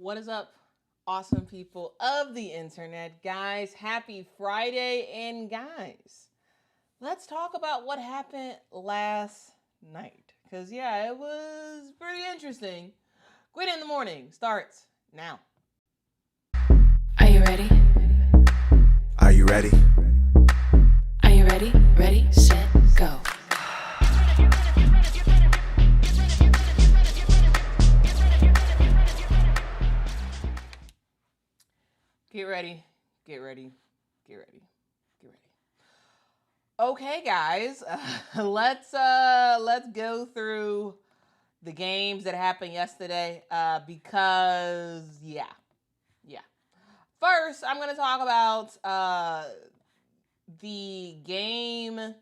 What is up, awesome people of the internet? Guys, happy Friday. And guys, let's talk about what happened last night. Because, yeah, it was pretty interesting. Quit in the morning starts now. Are you ready? Are you ready? Are you ready? Ready, set, go. Get ready, get ready, get ready, get ready. Okay, guys, let's go through the games that happened yesterday because yeah. First, I'm gonna talk about the game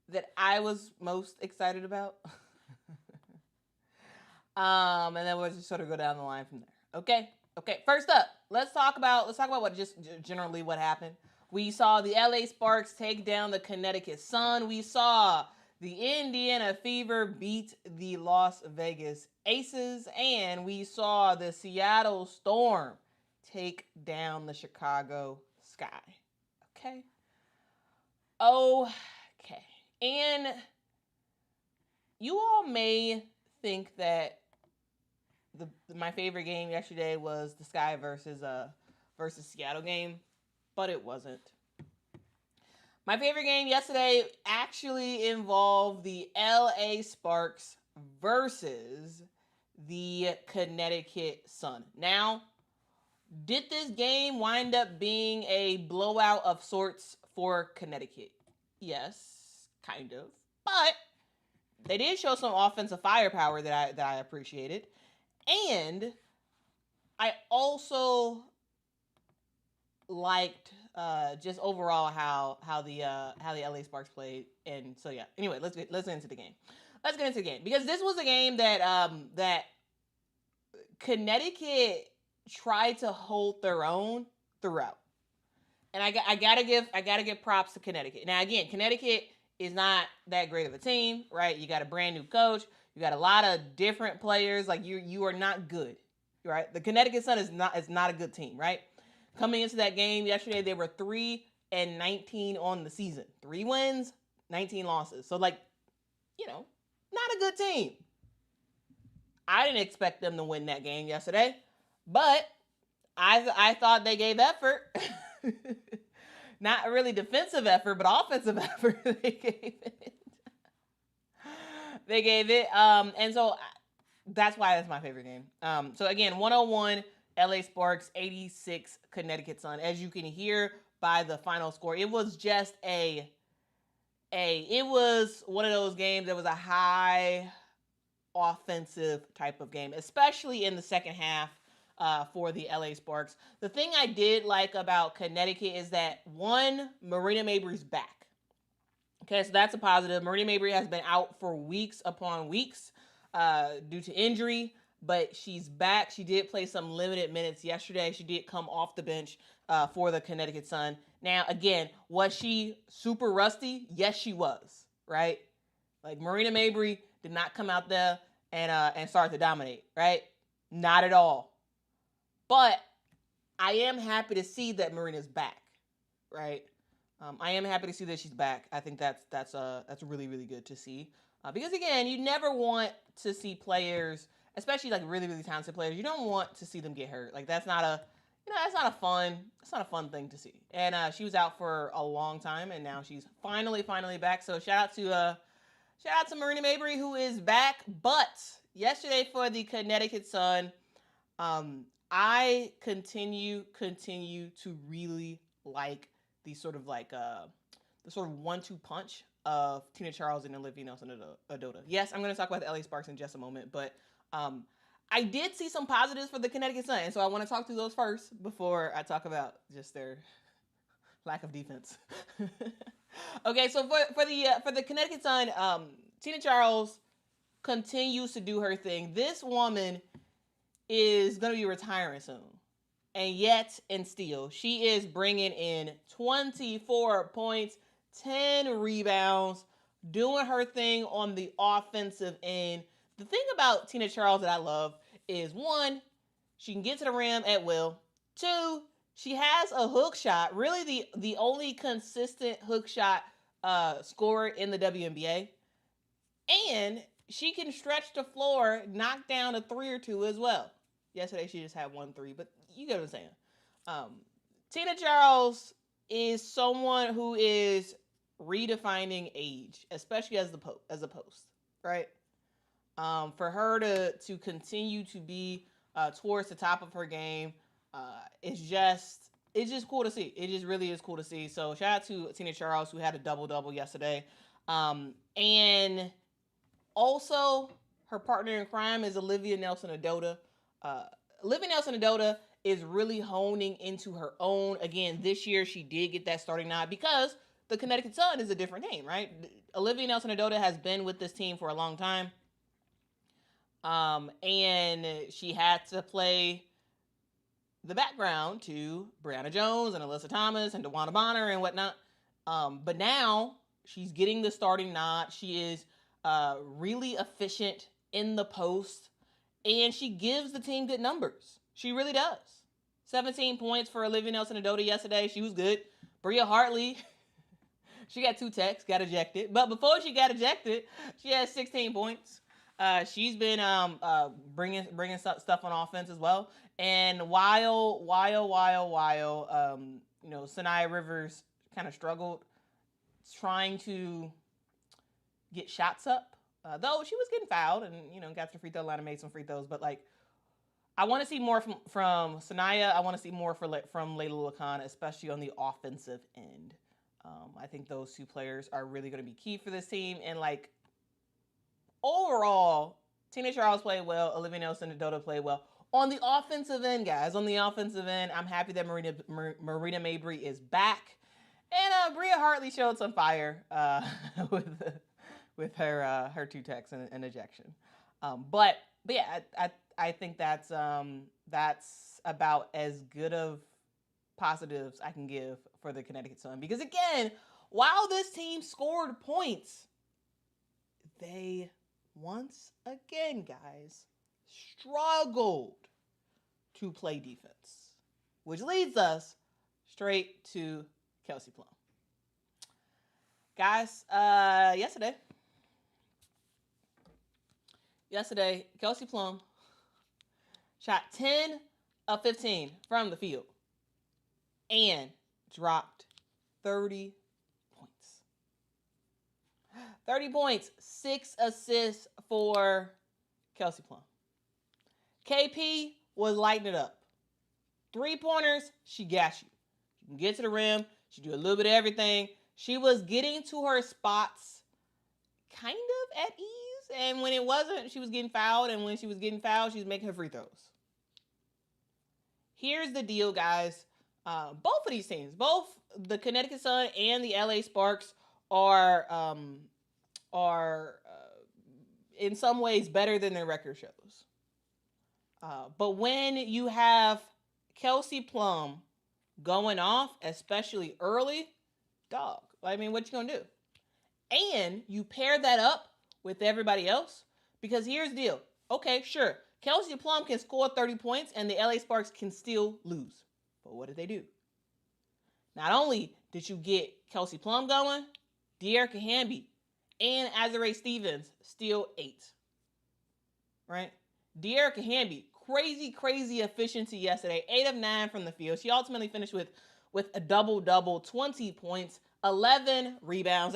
that I was most excited about. And then we'll just sort of go down the line from there. Okay. First up, let's talk about what just generally what happened. We saw the LA Sparks take down the Connecticut Sun. We saw the Indiana Fever beat the Las Vegas Aces, and we saw the Seattle Storm take down the Chicago Sky. Okay. And you all may think that my favorite game yesterday was the Sky versus Seattle game, but it wasn't. My favorite game yesterday actually involved the LA Sparks versus the Connecticut Sun. Now, did this game wind up being a blowout of sorts for Connecticut? Yes, kind of. But they did show some offensive firepower that I appreciated. And I also liked just overall how the LA Sparks played. And so yeah. Anyway, let's get into the game. Let's get into the game because this was a game that Connecticut tried to hold their own throughout. And I gotta give props to Connecticut. Now again, Connecticut is not that great of a team, right? You got a brand new coach. You got a lot of different players. Like you are not good, right? The Connecticut Sun is not a good team, right? Coming into that game yesterday, they were 3-19 on the season. 3 wins, 19 losses. So not a good team. I didn't expect them to win that game yesterday, but I thought they gave effort. Not really defensive effort, but offensive effort. They gave it. And so that's why it's my favorite game. So again, 101 LA Sparks, 86 Connecticut Sun. As you can hear by the final score, it was just it was one of those games that was a high offensive type of game, especially in the second half for the LA Sparks. The thing I did like about Connecticut is that, one, Marina Mabrey's back. Okay, so that's a positive. Marina Mabrey has been out for weeks upon weeks due to injury, but she's back. She did play some limited minutes yesterday. She did come off the bench for the Connecticut Sun. Now, again, was she super rusty? Yes, she was, right? Like, Marina Mabrey did not come out there and start to dominate, right? Not at all. But I am happy to see that Marina's back, right? I am happy to see that she's back. I think that's really, really good to see. Because again, you never want to see players, especially like really, really talented players, you don't want to see them get hurt. Like that's not a fun thing to see. And she was out for a long time, and now she's finally back. So shout out to Marina Mabrey, who is back. But yesterday for the Connecticut Sun, I continue to really like the sort of 1-2 punch of Tina Charles and Olivia Nelson-Ododa. Yes, I'm going to talk about the LA Sparks in just a moment, but I did see some positives for the Connecticut Sun, and so I want to talk through those first before I talk about just their lack of defense. Okay, so for the Connecticut Sun, Tina Charles continues to do her thing. This woman is going to be retiring soon. And yet, and still, she is bringing in 24 points, 10 rebounds, doing her thing on the offensive end. The thing about Tina Charles that I love is, one, She can get to the rim at will. 2, she has a hook shot, really the only consistent hook shot scorer in the WNBA. And she can stretch the floor, knock down a 3 or 2 as well. Yesterday she just had 1 3, but you get what I'm saying. Tina Charles is someone who is redefining age, especially as a post, right? For her to continue to be towards the top of her game, it's just cool to see. It just really is cool to see. So shout out to Tina Charles, who had a double-double yesterday. And also, her partner in crime is Olivia Nelson-Ododa. Olivia Nelson-Ododa is really honing into her own. Again, this year she did get that starting nod because the Connecticut Sun is a different name, right? Olivia Nelson-Ododa has been with this team for a long time. And she had to play the background to Brianna Jones and Alyssa Thomas and DeWanna Bonner and whatnot. But now she's getting the starting nod. She is really efficient in the post, and she gives the team good numbers. She really does. 17 points for Olivia Nelson-Ododa yesterday. She was good. Bria Hartley, she got 2 techs, got ejected. But before she got ejected, she had 16 points. She's been bringing stuff on offense as well. And while Sanaya Rivers kind of struggled trying to get shots up, though she was getting fouled and got to the free throw line and made some free throws. But I want to see more from Sanaya. I want to see more from Layla Lakan, especially on the offensive end. I think those 2 players are really going to be key for this team. And overall, Tina Charles played well. Olivia Nelson-Ododa played well. On the offensive end, guys, I'm happy that Marina Mabry is back. And Bria Hartley showed some fire with her 2 techs and ejection. But yeah, I think that's about as good of positives I can give for the Connecticut Sun. Because again, while this team scored points, they once again, guys, struggled to play defense, which leads us straight to Kelsey Plum. Guys, yesterday, Kelsey Plum shot 10 of 15 from the field and dropped 30 points. 30 points, 6 assists for Kelsey Plum. KP was lighting it up. 3-pointers, she gas you. She can get to the rim. She do a little bit of everything. She was getting to her spots kind of at ease. And when it wasn't, she was getting fouled. And when she was getting fouled, she was making her free throws. Here's the deal, guys. Both of these teams, both the Connecticut Sun and the LA Sparks are in some ways better than their record shows. But when you have Kelsey Plum going off, especially early, dog, what you gonna do? And you pair that up with everybody else, because here's the deal. Okay, sure, Kelsey Plum can score 30 points and the LA Sparks can still lose. But what did they do? Not only did you get Kelsey Plum going, De'Erica Hamby and Azurá Stevens still 8. Right? De'Erica Hamby, crazy efficiency yesterday. 8 of 9 from the field. She ultimately finished with a double-double, 20 points, 11 rebounds.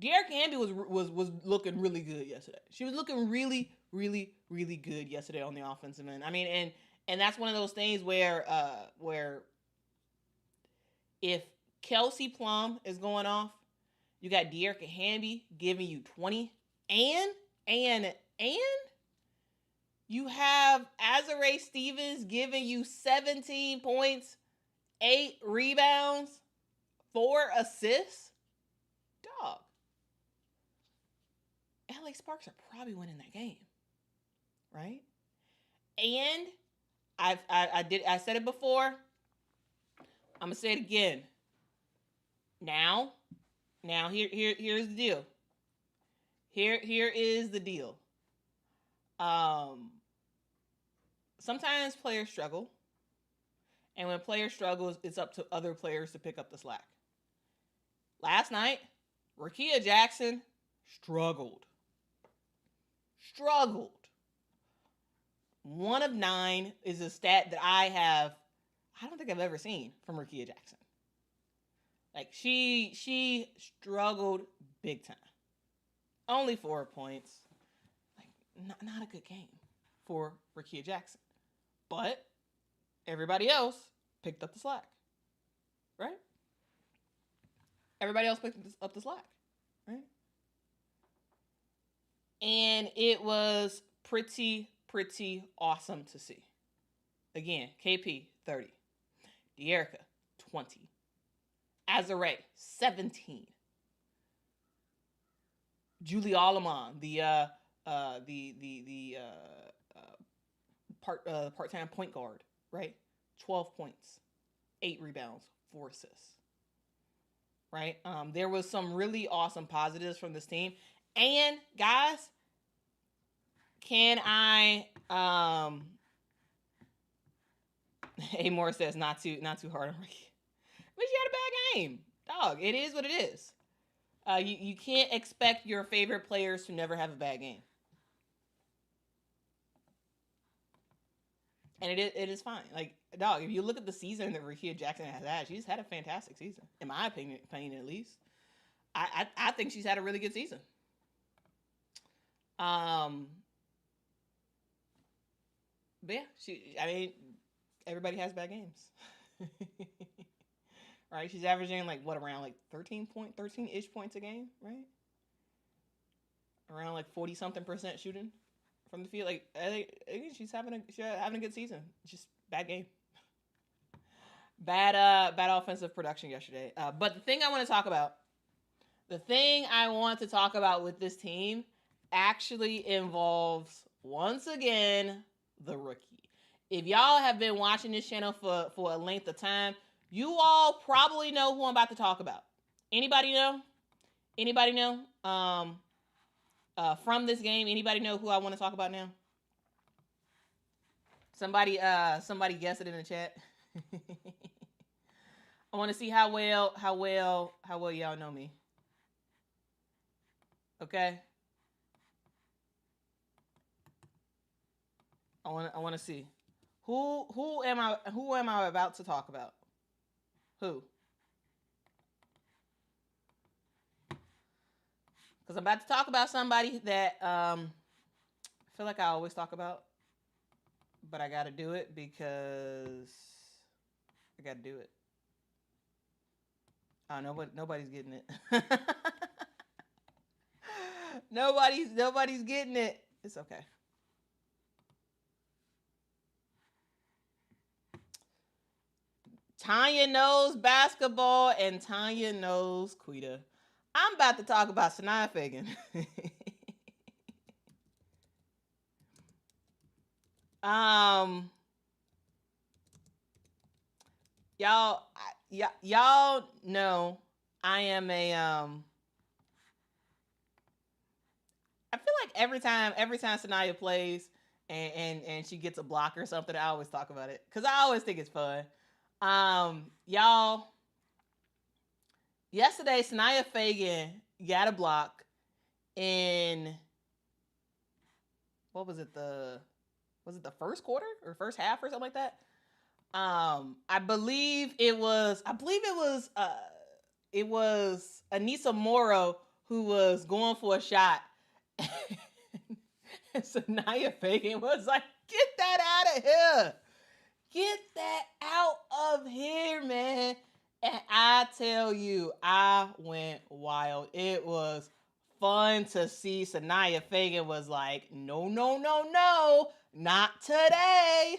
De'Erica Hamby was looking really good yesterday. She was looking really good yesterday on the offensive end. And that's one of those things where if Kelsey Plum is going off, you got De'Erica Hamby giving you 20, and you have Azurá Stevens giving you 17 points, 8 rebounds, 4 assists. Dog. LA Sparks are probably winning that game. Right? And I said it before. I'm gonna say it again. Now here's the deal. Here is the deal. sometimes players struggle. And when players struggle, it's up to other players to pick up the slack. Last night, Rickea Jackson struggled. 1 of 9 is a stat that I don't think I've ever seen from Rickea Jackson. Like, she struggled big time. Only 4 points. Like, not a good game for Rickea Jackson. But everybody else picked up the slack. Right? Everybody else picked up the slack. Right? And it was pretty awesome to see. Again, KP, 30. De'Erica, 20. Azare, 17. Julie Alleman, the part-time point guard, right? 12 points, 8 rebounds, 4 assists. Right? There was some really awesome positives from this team. And guys, can I A Moore says not too hard on Ricky. But she had a bad game. Dog, it is what it is. You can't expect your favorite players to never have a bad game. And it is fine. Like, dog, if you look at the season that Rickea Jackson has had, she's had a fantastic season. In my opinion at least. I think she's had a really good season. But yeah, everybody has bad games. Right? She's averaging around 13-ish points a game, right? Around 40-something% shooting from the field. Like, I think she's having a good season. Just bad game. Bad offensive production yesterday. But the thing I want to talk about with this team actually involves, once again, the rookie. If y'all have been watching this channel for a length of time, you all probably know who I'm about to talk about. Anybody know? From this game, anybody know who I want to talk about now? Somebody guess it in the chat. I want to see how well y'all know me. Okay. I want to see who am I about to talk about? Who? Because I'm about to talk about somebody that I feel like I always talk about, but I got to do it because I got to do it. Nobody's getting it. Nobody's getting it. It's okay. Tanya knows basketball and Tanya knows Quita. I'm about to talk about Sanaya Fagan. Y'all know I am a I feel like every time Sanaya plays and she gets a block or something, I always talk about it because I always think it's fun. Y'all, yesterday Sanaya Fagan got a block in, what was it, the first quarter or first half or something like that? I believe it was Anissa Morrow who was going for a shot. And Sanaya Fagan was like, "Get that out of here. Get that out of here, man." And I tell you, I went wild. It was fun to see. Sanaya Fagan was like, no, not today.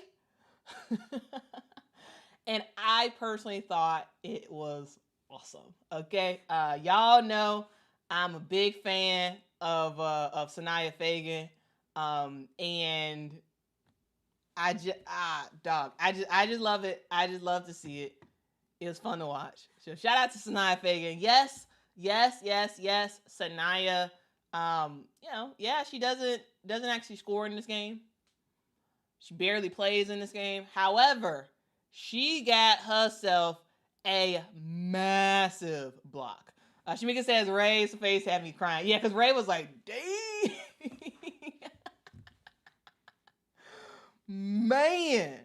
And I personally thought it was awesome. Okay, y'all know I'm a big fan of Sanaya Fagan, and I just love it. I just love to see it. It was fun to watch. So shout out to Sanaya Fagan. Yes, Sanaya. She doesn't actually score in this game. She barely plays in this game. However, she got herself a massive block. Shamika says Ray's face had me crying. Yeah, because Ray was like, dang. Man.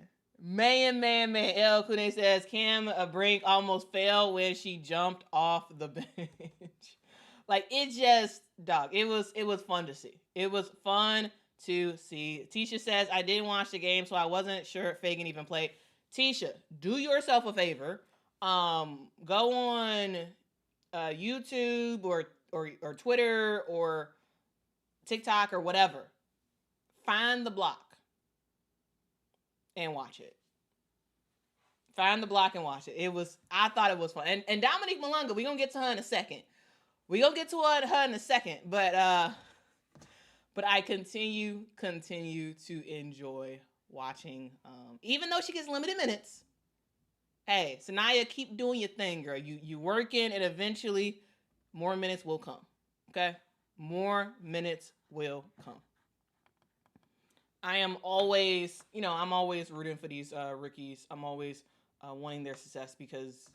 El Kune says Cam Brink almost fell when she jumped off the bench. Like, it just, dog, it was fun to see. It was fun to see. Tisha says, I didn't watch the game, so I wasn't sure if Fagan even played. Tisha, do yourself a favor. Go on YouTube or Twitter or TikTok or whatever. Find the block and watch it. Find the block and watch it. I thought it was fun. And Dominique Malunga, we're going to get to her in a second. But I continue to enjoy watching, even though she gets limited minutes. Hey, Sanaya, keep doing your thing, girl. You working, and eventually more minutes will come. Okay? More minutes will come. I'm always rooting for these rookies. I'm always wanting their success because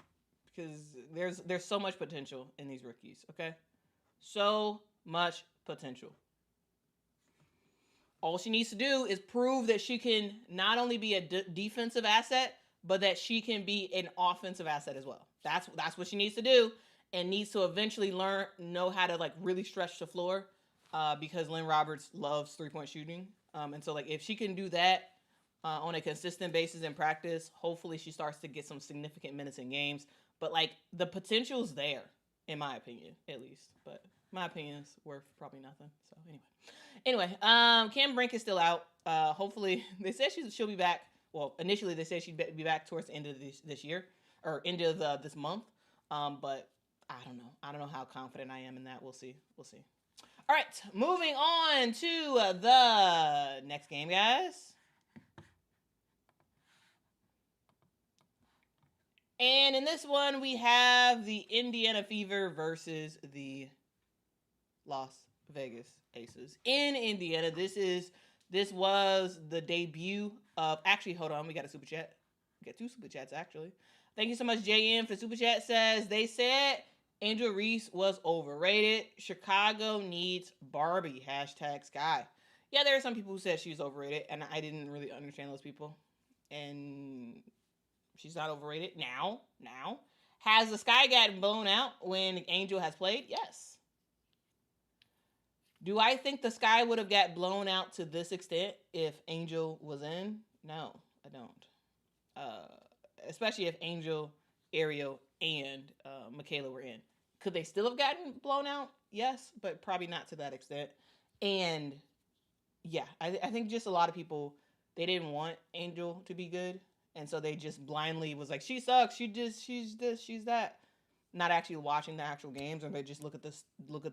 there's so much potential in these rookies, okay? So much potential. All she needs to do is prove that she can not only be a defensive asset, but that she can be an offensive asset as well. That's what she needs to do, and needs to eventually know how to like really stretch the floor, because Lynn Roberts loves 3-point shooting. And so like if she can do that on a consistent basis in practice, hopefully she starts to get some significant minutes in games. But like the potential's there, in my opinion, at least. But my opinion is worth probably nothing. So anyway, Cam Brink is still out. Hopefully they said she'll be back. Well, initially they said she'd be back towards the end of this year, or end of this month. But I don't know. I don't know how confident I am in that. We'll see. All right, moving on to the next game, guys. And in this one, we have the Indiana Fever versus the Las Vegas Aces. In Indiana, this was the debut of... Actually, hold on. We got a super chat. We got 2 super chats, actually. Thank you so much, JM, for the super chat. Says, they said Angel Reese was overrated. Chicago needs Barbie. #Sky. Yeah, there are some people who said she was overrated, and I didn't really understand those people. And she's not overrated. Now. Has the Sky gotten blown out when Angel has played? Yes. Do I think the Sky would have got blown out to this extent if Angel was in? No, I don't. Especially if Angel, Ariel, and Michaela were in. Could they still have gotten blown out? Yes, but probably not to that extent. And yeah, I think just a lot of people, they didn't want Angel to be good. And so they just blindly was like, she sucks. She's this, she's that. Not actually watching the actual games, or they just look at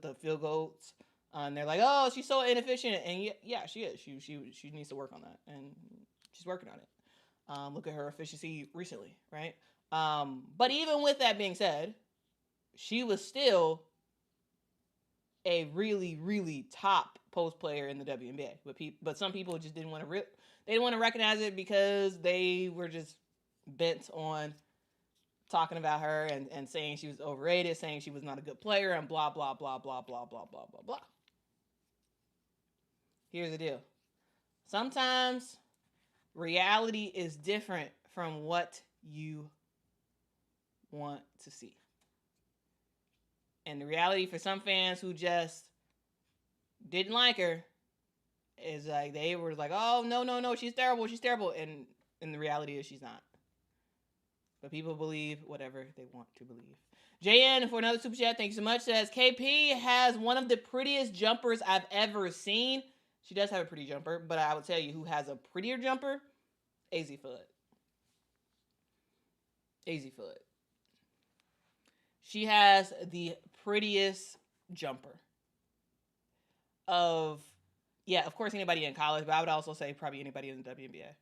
the field goals, and they're like, oh, she's so inefficient. And yeah, she is. She needs to work on that, and she's working on it. Look at her efficiency recently, right? But even with that being said, she was still a really, really top post player in the WNBA. But some people just didn't want to recognize it because they were just bent on talking about her and saying she was overrated, saying she was not a good player, and blah, blah, blah, blah, blah, blah, blah, blah, blah. Here's the deal. Sometimes reality is different from what you want to see. And the reality for some fans who just didn't like her is like, they were like, oh, no, she's terrible. And the reality is she's not. But people believe whatever they want to believe. JN, for another super chat, thank you so much, says, KP has one of the prettiest jumpers I've ever seen. She does have a pretty jumper, but I would tell you who has a prettier jumper? AZ Foot. She has the prettiest jumper of course, anybody in college, but I would also say probably anybody in the WNBA.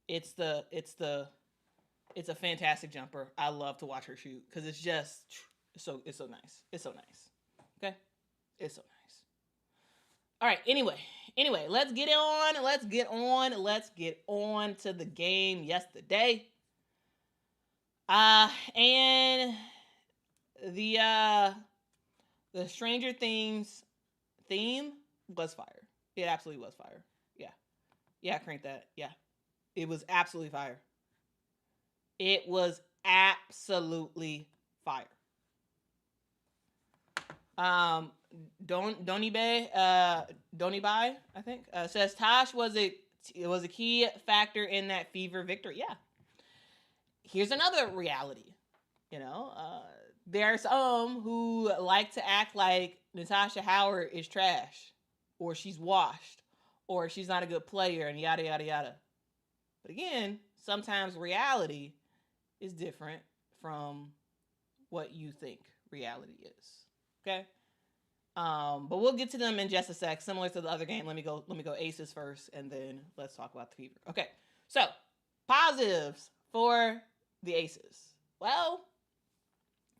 It's a fantastic jumper. I love to watch her shoot because it's so nice. It's so nice. Okay? It's so nice. All right, anyway, Anyway, let's get on to the game yesterday. And the Stranger Things theme was fire. It absolutely was fire. Yeah, crank that. Yeah, it was absolutely fire. It was absolutely fire. Donibai, I think, says Tosh was a key factor in that Fever victory. Yeah. Here's another reality. There are some who like to act like Natasha Howard is trash, or she's washed, or she's not a good player, and yada, yada, yada. But again, sometimes reality is different from what you think reality is. Okay? But we'll get to them in just a sec. Similar to the other game, let me go Aces first, and then let's talk about the Fever. Okay, so positives for the Aces. Well,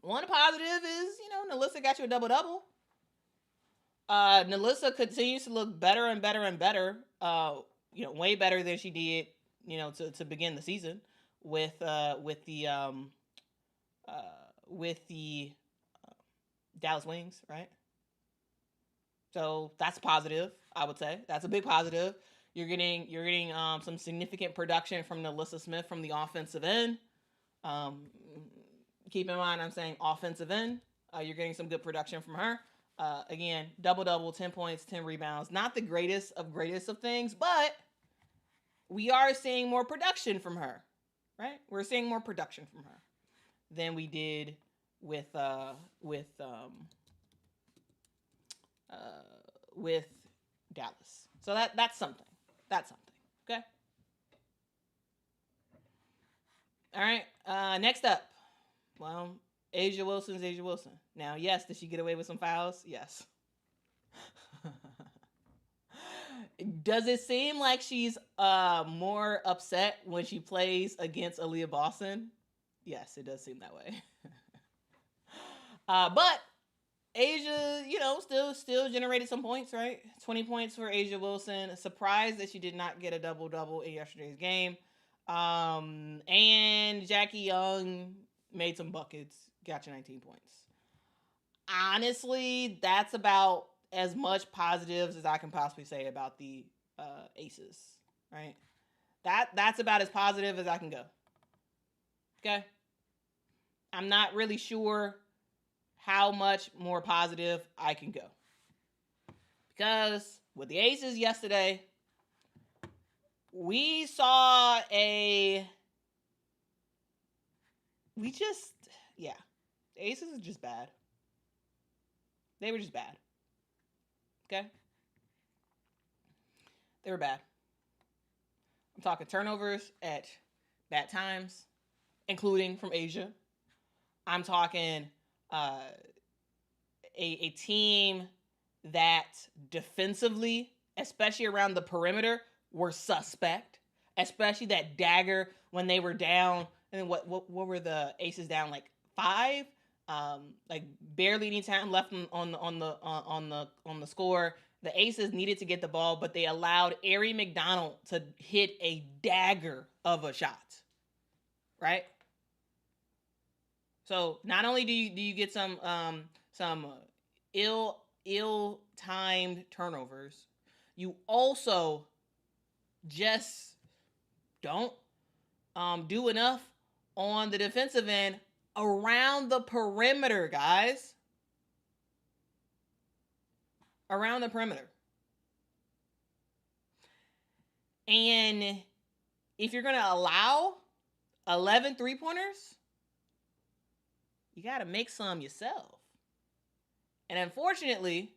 one positive is, Nalissa got you a double-double. Nalissa continues to look better and better and better. Way better than she did, to begin the season with the Dallas Wings, right? So that's positive, I would say. That's a big positive. You're getting some significant production from Nalissa Smith from the offensive end. Keep in mind, I'm saying offensive end. You're getting some good production from her. Again, double-double, 10 points, 10 rebounds. Not the greatest of things, but we are seeing more production from her, right? We're seeing more production from her than we did with Dallas. So that's something. Okay. All right. Next up. Well, Asia Wilson's Asia Wilson. Now, yes, did she get away with some fouls? Yes. Does it seem like she's more upset when she plays against Aaliyah Boston? Yes, it does seem that way. But Asia, still generated some points, right? 20 points for Asia Wilson. Surprised that she did not get a double-double in yesterday's game. And Jackie Young made some buckets, got you 19 points. Honestly, that's about as much positives as I can possibly say about the Aces, right? That's about as positive as I can go. Okay? I'm not really sure how much more positive I can go. Because with the Aces yesterday, we saw the Aces is just bad. They were just bad. Okay? They were bad. I'm talking turnovers at bad times, including from Asia. I'm talking a team that defensively, especially around the perimeter, were suspect. Especially that dagger when they were down. And what were the Aces down, like 5? Like barely any time left on the score. The Aces needed to get the ball, but they allowed Ari McDonald to hit a dagger of a shot. Right? So not only do you get some ill-timed turnovers, you also just don't do enough on the defensive end around the perimeter, guys. Around the perimeter. And if you're going to allow 11 three-pointers, you got to make some yourself. And unfortunately,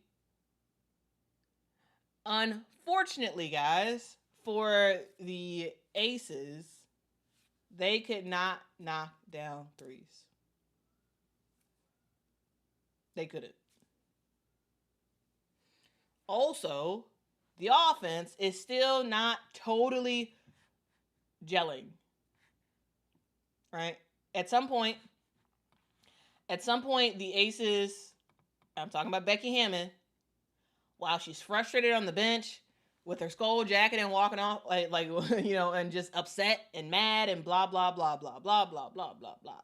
guys, for the Aces, they could not knock down threes. They couldn't. Also, the offense is still not totally gelling. Right? At some point, the Aces, I'm talking about Becky Hammond, while she's frustrated on the bench, with her skull jacket and walking off like and just upset and mad and blah blah blah blah blah blah blah blah blah.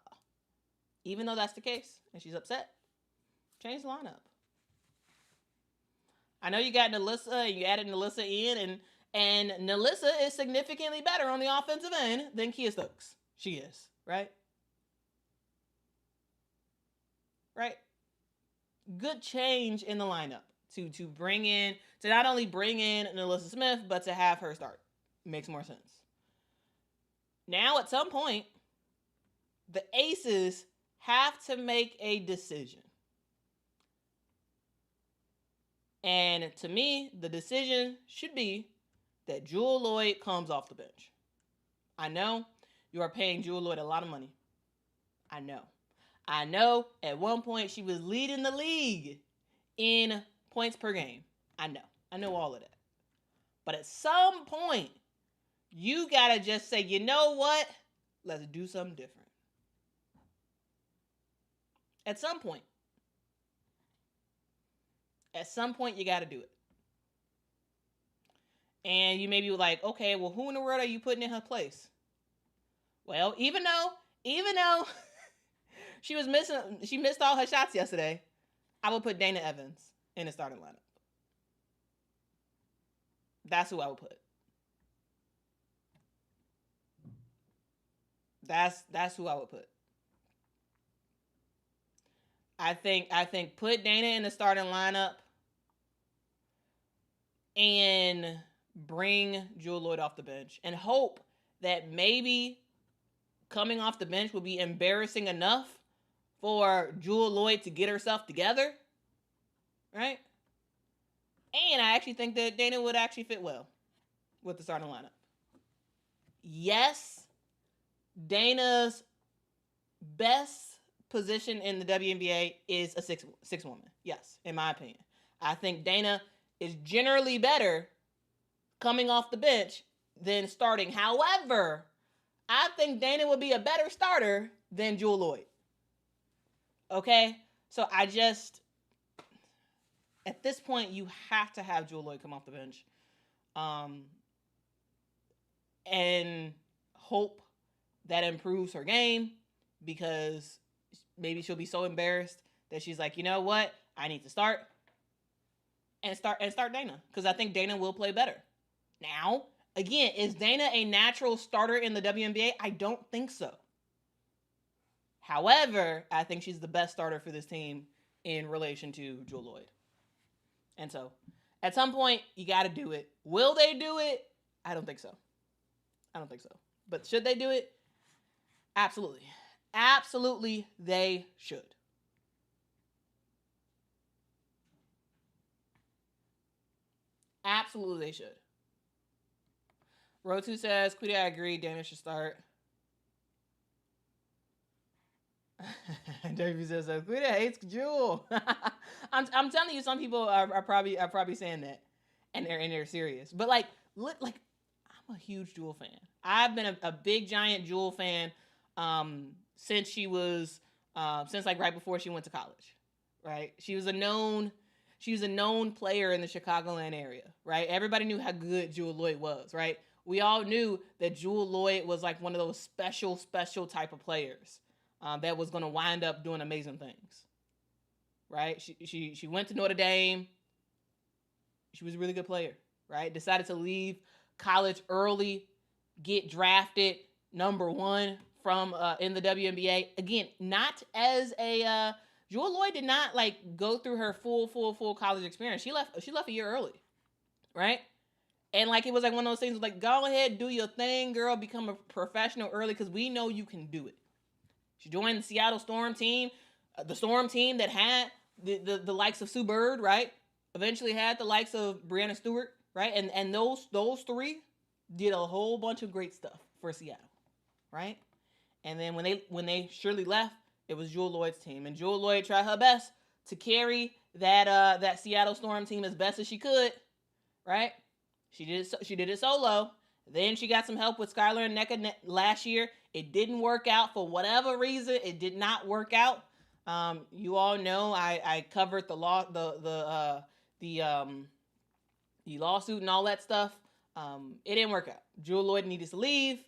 Even though that's the case and she's upset, change the lineup. I know you got Nalissa and you added Nalissa in, and Nalissa is significantly better on the offensive end than Kia Stokes. She is, right? Right? Good change in the lineup to bring in, to not only bring in Nalissa Smith, but to have her start. Makes more sense. Now, at some point, the Aces have to make a decision. And to me, the decision should be that Jewell Lloyd comes off the bench. I know you are paying Jewell Lloyd a lot of money. I know at one point she was leading the league in points per game. I know all of that. But at some point, you got to just say, you know what? Let's do something different. At some point, you got to do it. And you may be like, okay, well, who in the world are you putting in her place? Well, even though she missed all her shots yesterday, I would put Dana Evans in the starting lineup. That's who I would put. That's who I would put. I think put Dana in the starting lineup and bring Jewell Lloyd off the bench and hope that maybe coming off the bench will be embarrassing enough for Jewell Lloyd to get herself together, right? And I actually think that Dana would actually fit well with the starting lineup. Yes, Dana's best position in the WNBA is a six woman. Yes, in my opinion. I think Dana is generally better coming off the bench than starting. However, I think Dana would be a better starter than Jewell Lloyd. Okay? So at this point, you have to have Jewell Lloyd come off the bench. And hope that improves her game, because maybe she'll be so embarrassed that she's like, you know what? I need to start Dana, because I think Dana will play better. Now, again, is Dana a natural starter in the WNBA? I don't think so. However, I think she's the best starter for this team in relation to Jewell Lloyd. And so, at some point, you got to do it. Will they do it? I don't think so. But should they do it? Absolutely. Absolutely, they should. Absolutely, they should. Rotu says, Quita, I agree. Dana should start. Davey says, Quita hates Jewell. I'm telling you, some people are probably saying that, and they're serious. But like I'm a huge Jewell fan. I've been a big giant Jewell fan since she was since like right before she went to college. Right? She was a known player in the Chicagoland area, right? Everybody knew how good Jewell Lloyd was, right? We all knew that Jewell Lloyd was like one of those special type of players that was going to wind up doing amazing things, right? She went to Notre Dame. She was a really good player, right? Decided to leave college early, get drafted number 1 from in the WNBA. Again, not as a Jewell Lloyd did not like go through her full college experience. She left a year early, right? And like it was like one of those things like, go ahead, do your thing, girl, become a professional early because we know you can do it. She joined the Seattle Storm team, the Storm team that had the likes of Sue Bird, right? Eventually had the likes of Breanna Stewart, right? And those 3 did a whole bunch of great stuff for Seattle, right? And then when they surely left, it was Jewell Lloyd's team, and Jewell Lloyd tried her best to carry that Seattle Storm team as best as she could, right? She did it solo. Then she got some help with Skylar and Nneka last year. It didn't work out for whatever reason. It did not work out. You all know I covered the the lawsuit and all that stuff, it didn't work out. Jewel Lloyd needed to leave,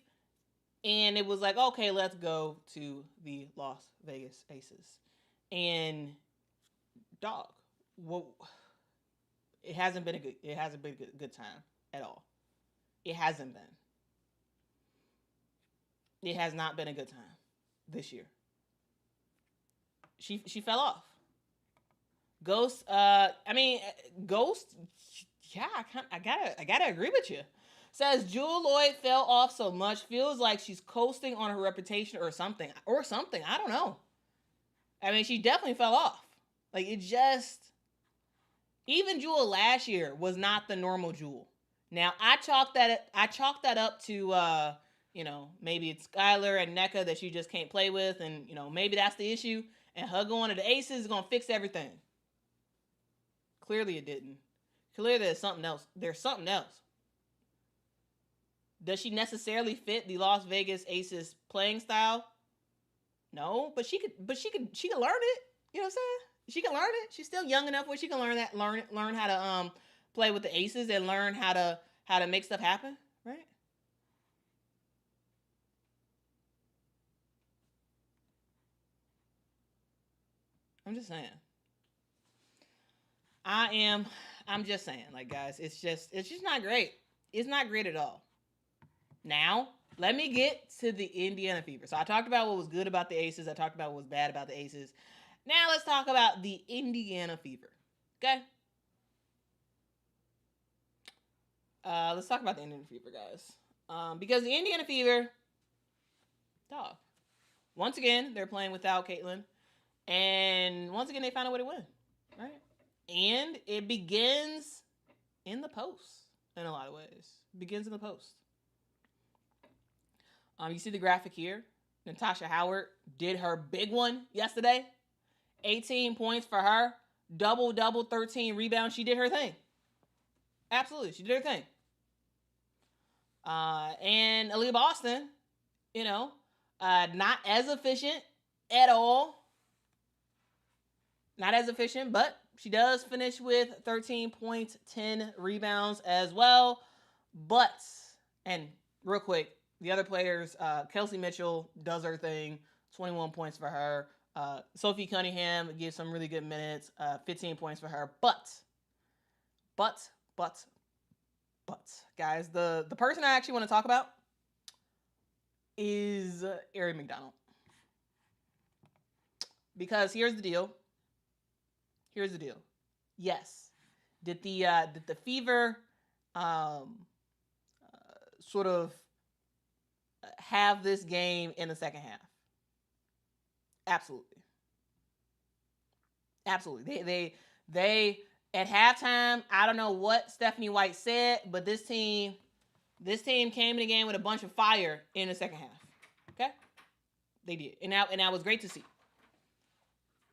and it was like, okay, let's go to the Las Vegas Aces. And dog, well, it hasn't been a good time at all. It hasn't been. It has not been a good time this year. She fell off. Ghost, Ghost, yeah, I gotta agree with you. Says Jewel Lloyd fell off so much, feels like she's coasting on her reputation or something. I don't know. I mean, she definitely fell off. Like, it just, even Jewel last year was not the normal Jewel. Now, I chalked that up to maybe it's Skylar and NECA that she just can't play with, and maybe that's the issue. And her going to the Aces is gonna fix everything. Clearly, it didn't. Clearly, there's something else. Does she necessarily fit the Las Vegas Aces playing style? No, but she could learn it. You know what I'm saying? She can learn it. She's still young enough where she can learn how to play with the Aces and learn how to make stuff happen, right? I'm just saying. I'm just saying, like, guys, it's just not great. It's not great at all. Now, let me get to the Indiana Fever. So I talked about what was good about the Aces. I talked about what was bad about the Aces. Now let's talk about the Indiana Fever. Okay? Let's talk about the Indiana Fever, guys. Because the Indiana Fever, dog. Once again, they're playing without Caitlin. And once again, they found a way to win. Right? And it begins in the post in a lot of ways. It begins in the post. You see the graphic here. Natasha Howard did her big one yesterday. 18 points for her. Double, 13 rebounds. She did her thing. Absolutely. She did her thing. And Aaliyah Boston, not as efficient at all. Not as efficient, but she does finish with 13 points, 10 rebounds as well. But, and real quick, the other players, Kelsey Mitchell does her thing, 21 points for her. Sophie Cunningham gives some really good minutes, 15 points for her. But, guys, the person I actually want to talk about is Ari McDonald. Because here's the deal. Yes. Did the Fever sort of have this game in the second half? Absolutely. They at halftime, I don't know what Stephanie White said, but this team came in the game with a bunch of fire in the second half. Okay? They did. And that was great to see.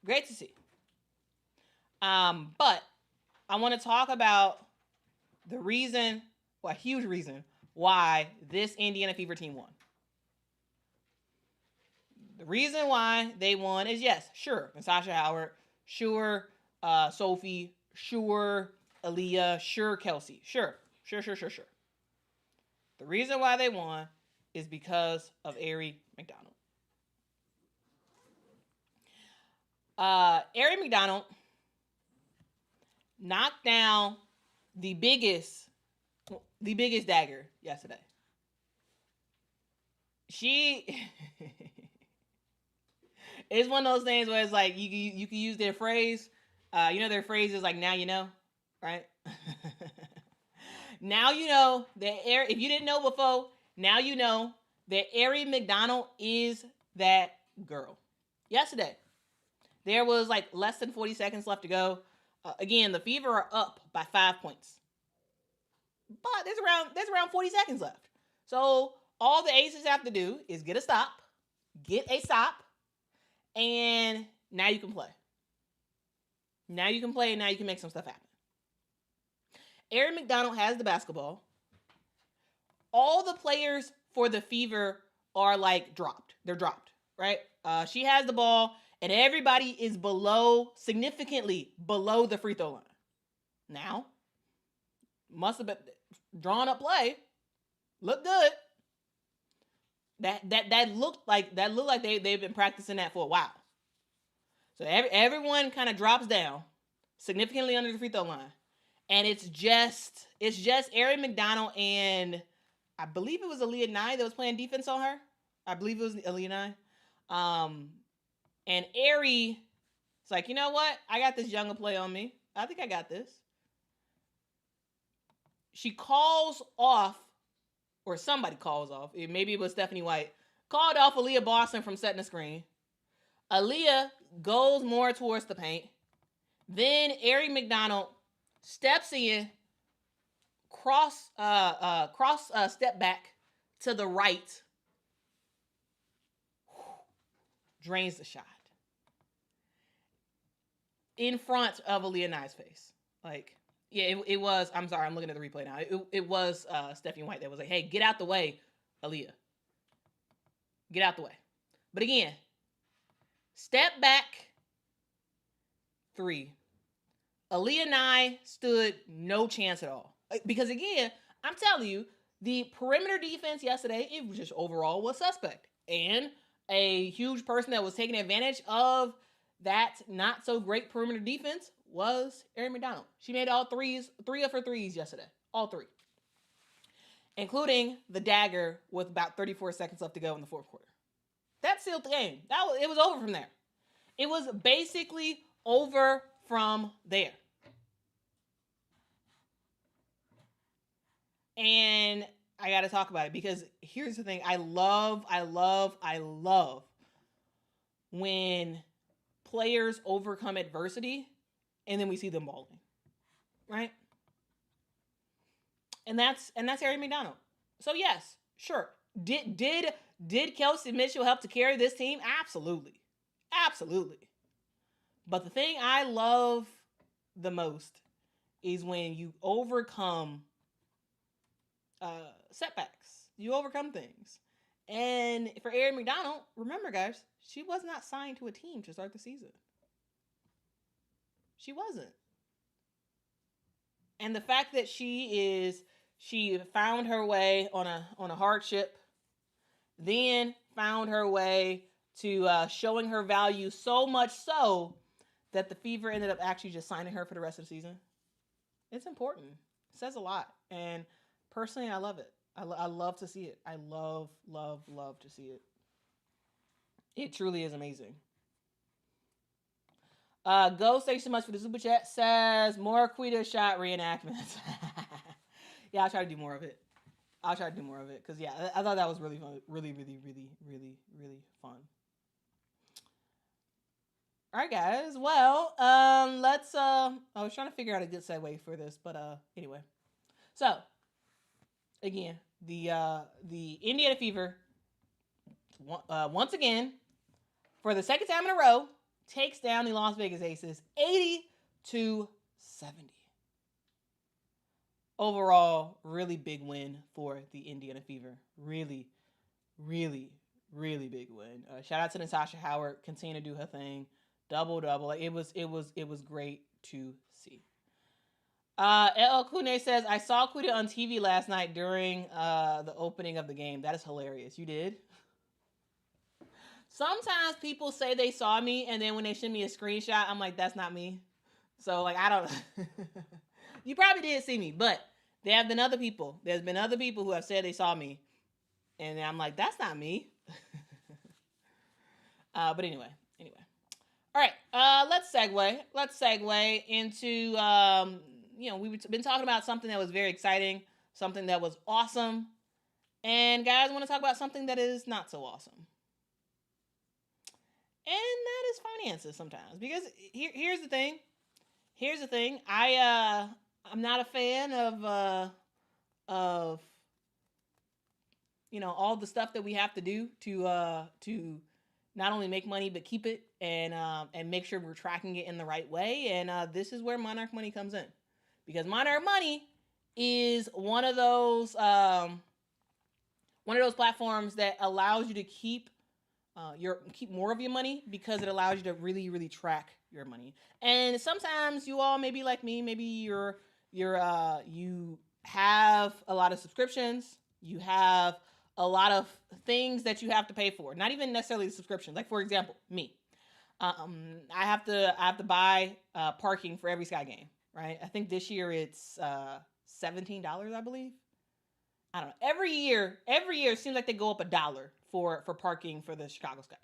Great to see. But I want to talk about the reason, a huge reason, why this Indiana Fever team won. The reason why they won is, yes, sure, Natasha Howard, sure, Sophie, sure, Aaliyah, sure, Kelsey, sure. The reason why they won is because of Ari McDonald. Ari McDonald knocked down the biggest dagger yesterday. It's one of those things where it's like you can use their phrase. Their phrase is like, now you know, right? Now you know that if you didn't know before, now you know that Ari McDonald is that girl. Yesterday, there was like less than 40 seconds left to go. Again, the Fever are up by 5 points. But there's around 40 seconds left. So all the Aces have to do is get a stop, and now you can play. Now you can play, and now you can make some stuff happen. Ari McDonald has the basketball. All the players for the Fever are like dropped. They're dropped, right? She has the ball, and everybody is significantly below the free throw line. Now, must have been drawn up play. Looked good. That looked like they've been practicing that for a while. So everyone kind of drops down significantly under the free throw line, and it's just Ari McDonald and I believe it was Aaliyah Nye that was playing defense on her. I believe it was Aaliyah Nye. And Ari, it's like, you know what? I got this younger play on me. I think I got this. She calls off, or somebody calls off. Maybe it was Stephanie White. Called off Aaliyah Boston from setting the screen. Aaliyah goes more towards the paint. Then Ari McDonald steps in, cross step back to the right, drains the shot in front of Aaliyah Nye's face. Like, yeah, it was. I'm sorry, I'm looking at the replay now. It was Stephanie White that was like, "Hey, get out the way, Aaliyah. Get out the way." But again, step back, 3. Aaliyah Nye stood no chance at all. Because again, I'm telling you, the perimeter defense yesterday, it was just overall was suspect. And a huge person that was taking advantage of that not so great perimeter defense was Ari McDonald. She made all 3 of her threes yesterday. All 3. Including the dagger with about 34 seconds left to go in the fourth quarter. That sealed the game. It was over from there. It was basically over from there. And I got to talk about it because here's the thing. I love when players overcome adversity and then we see them balling. Right? And that's Ari McDonald. So yes, sure. Did Kelsey Mitchell help to carry this team? Absolutely. Absolutely. But the thing I love the most is when you overcome setbacks. You overcome things. And for Ari McDonald, remember guys, she was not signed to a team to start the season. She wasn't. And the fact that she found her way on a hardship, then found her way to showing her value so much so that the Fever ended up actually just signing her for the rest of the season. It's important. It says a lot. And personally, I love it. I love to see it. I love to see it. It truly is amazing. Ghost, thanks so much for the super chat. Says more Quita shot reenactments. Yeah, I'll try to do more of it. Because, yeah, I thought that was really fun. Really fun. All right, guys. Well, let's... I was trying to figure out a good segue for this, but anyway. So, again, the Indiana Fever, once again, for the second time in a row, takes down the Las Vegas Aces 80-70. Overall, really big win for the Indiana Fever. Really big win. Shout out to Natasha Howard. Continue to do her thing. Double. Like, it was great to see. El Kune says, I saw Quita on TV last night during the opening of the game. That is hilarious. You did? Sometimes people say they saw me, and then when they send me a screenshot, I'm like, that's not me. So, like, I don't... You probably did see me, but there have been other people. There's been other people who have said they saw me, and I'm like, that's not me. But anyway. All right, let's segue into, we've been talking about something that was very exciting, something that was awesome, and guys, I want to talk about something that is not so awesome. And that is finances sometimes, because here's the thing. I'm not a fan of all the stuff that we have to do to not only make money but keep it and make sure we're tracking it in the right way. And this is where Monarch Money comes in, because Monarch Money is one of those platforms that allows you to keep more of your money, because it allows you to really track your money. And sometimes you all may be like me, maybe you're you have a lot of subscriptions. You have a lot of things that you have to pay for. Not even necessarily the subscription. Like for example, me. I have to buy parking for every Sky game, right? I think this year it's $17, I believe. I don't know. Every year it seems like they go up $1 for parking for the Chicago Sky.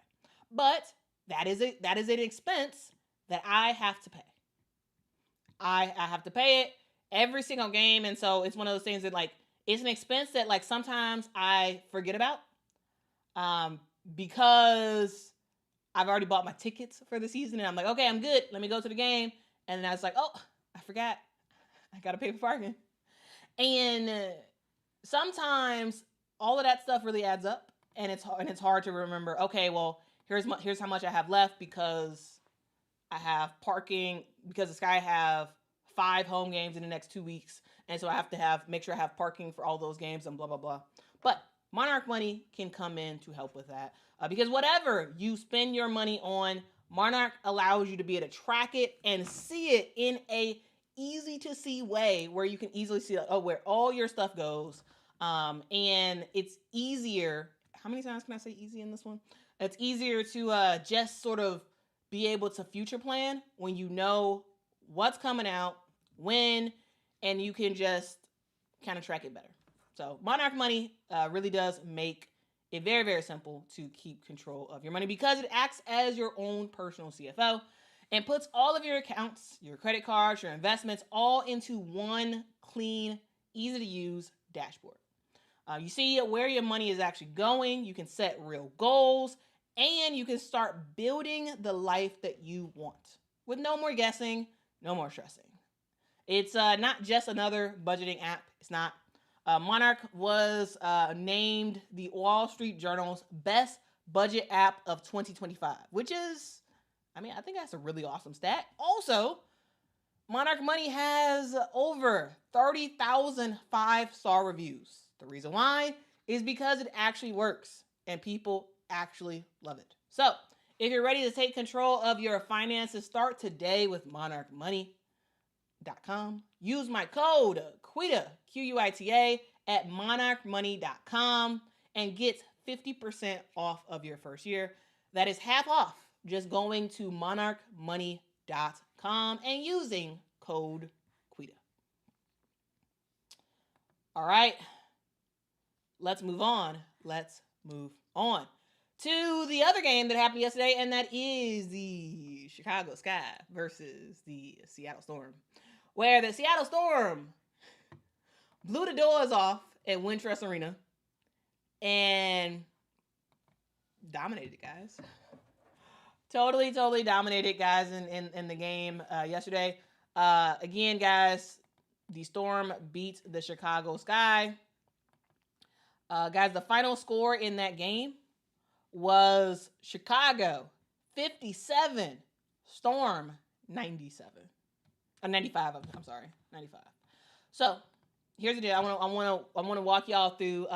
But that is an expense that I have to pay. I have to pay it every single game, and so it's one of those things that like it's an expense that like sometimes I forget about, because I've already bought my tickets for the season, and I'm like, okay, I'm good. Let me go to the game, and then I was like, oh, I forgot, I gotta pay for parking, and sometimes all of that stuff really adds up, and it's hard to remember. Okay, well, here's how much I have left because I have parking because the Sky have 5 home games in the next 2 weeks, and so I have to make sure I have parking for all those games and blah blah blah. But Monarch Money can come in to help with that, because whatever you spend your money on, Monarch allows you to be able to track it and see it in a easy to see way where you can easily see where all your stuff goes, and it's easier. How many times can I say easy in this one? It's easier to just sort of be able to future plan when you know what's coming out, when, and you can just kind of track it better. So Monarch Money really does make it very, very simple to keep control of your money because it acts as your own personal CFO and puts all of your accounts, your credit cards, your investments, all into one clean, easy to use dashboard. You see where your money is actually going. You can set real goals, and you can start building the life that you want with no more guessing, no more stressing. It's not just another budgeting app. It's not. Monarch was named the Wall Street Journal's best budget app of 2025, which is, I think that's a really awesome stat. Also, Monarch Money has over 30,000 5-star reviews. The reason why is because it actually works and people actually love it. So, if you're ready to take control of your finances, start today with monarchmoney.com. Use my code Quita, Quita, at monarchmoney.com and get 50% off of your first year. That is half off just going to monarchmoney.com and using code Quita. All right. Let's move on to the other game that happened yesterday, and that is the Chicago Sky versus the Seattle Storm, where the Seattle Storm blew the doors off at Wintrust Arena and dominated, guys. Totally dominated, guys, in the game yesterday. Again, guys, the Storm beat the Chicago Sky. Guys, the final score in that game was Chicago 57, Storm 97. 95, I'm sorry, 95. So, here's the deal. I want to walk y'all through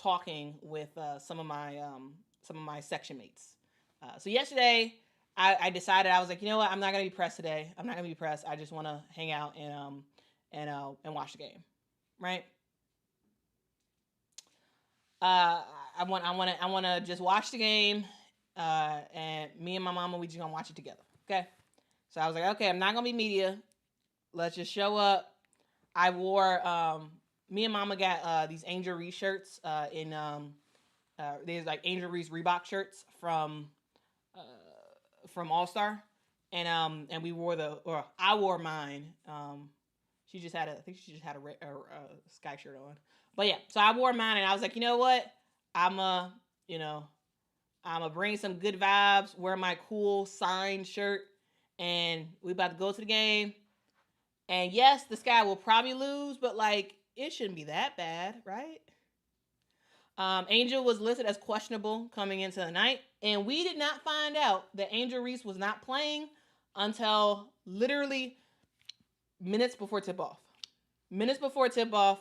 talking with some of my section mates. So yesterday, I decided, I was like, you know what? I'm not gonna be pressed today. I'm not gonna be pressed. I just want to hang out and watch the game, right? I want to just watch the game, and me and my mama, we just gonna watch it together. Okay. So I was like, okay, I'm not gonna be media. Let's just show up. I wore, me and mama got these Angel Reese shirts there's like Angel Reese Reebok shirts from All Star, and we wore I wore mine. She just had a sky shirt on. But yeah, so I wore mine, and I was like, you know what? I'ma bring some good vibes, wear my cool signed shirt, and we about to go to the game. And yes, the Sky will probably lose, but like it shouldn't be that bad, right? Angel was listed as questionable coming into the night, and we did not find out that Angel Reese was not playing until literally minutes before tip-off. Minutes before tip-off,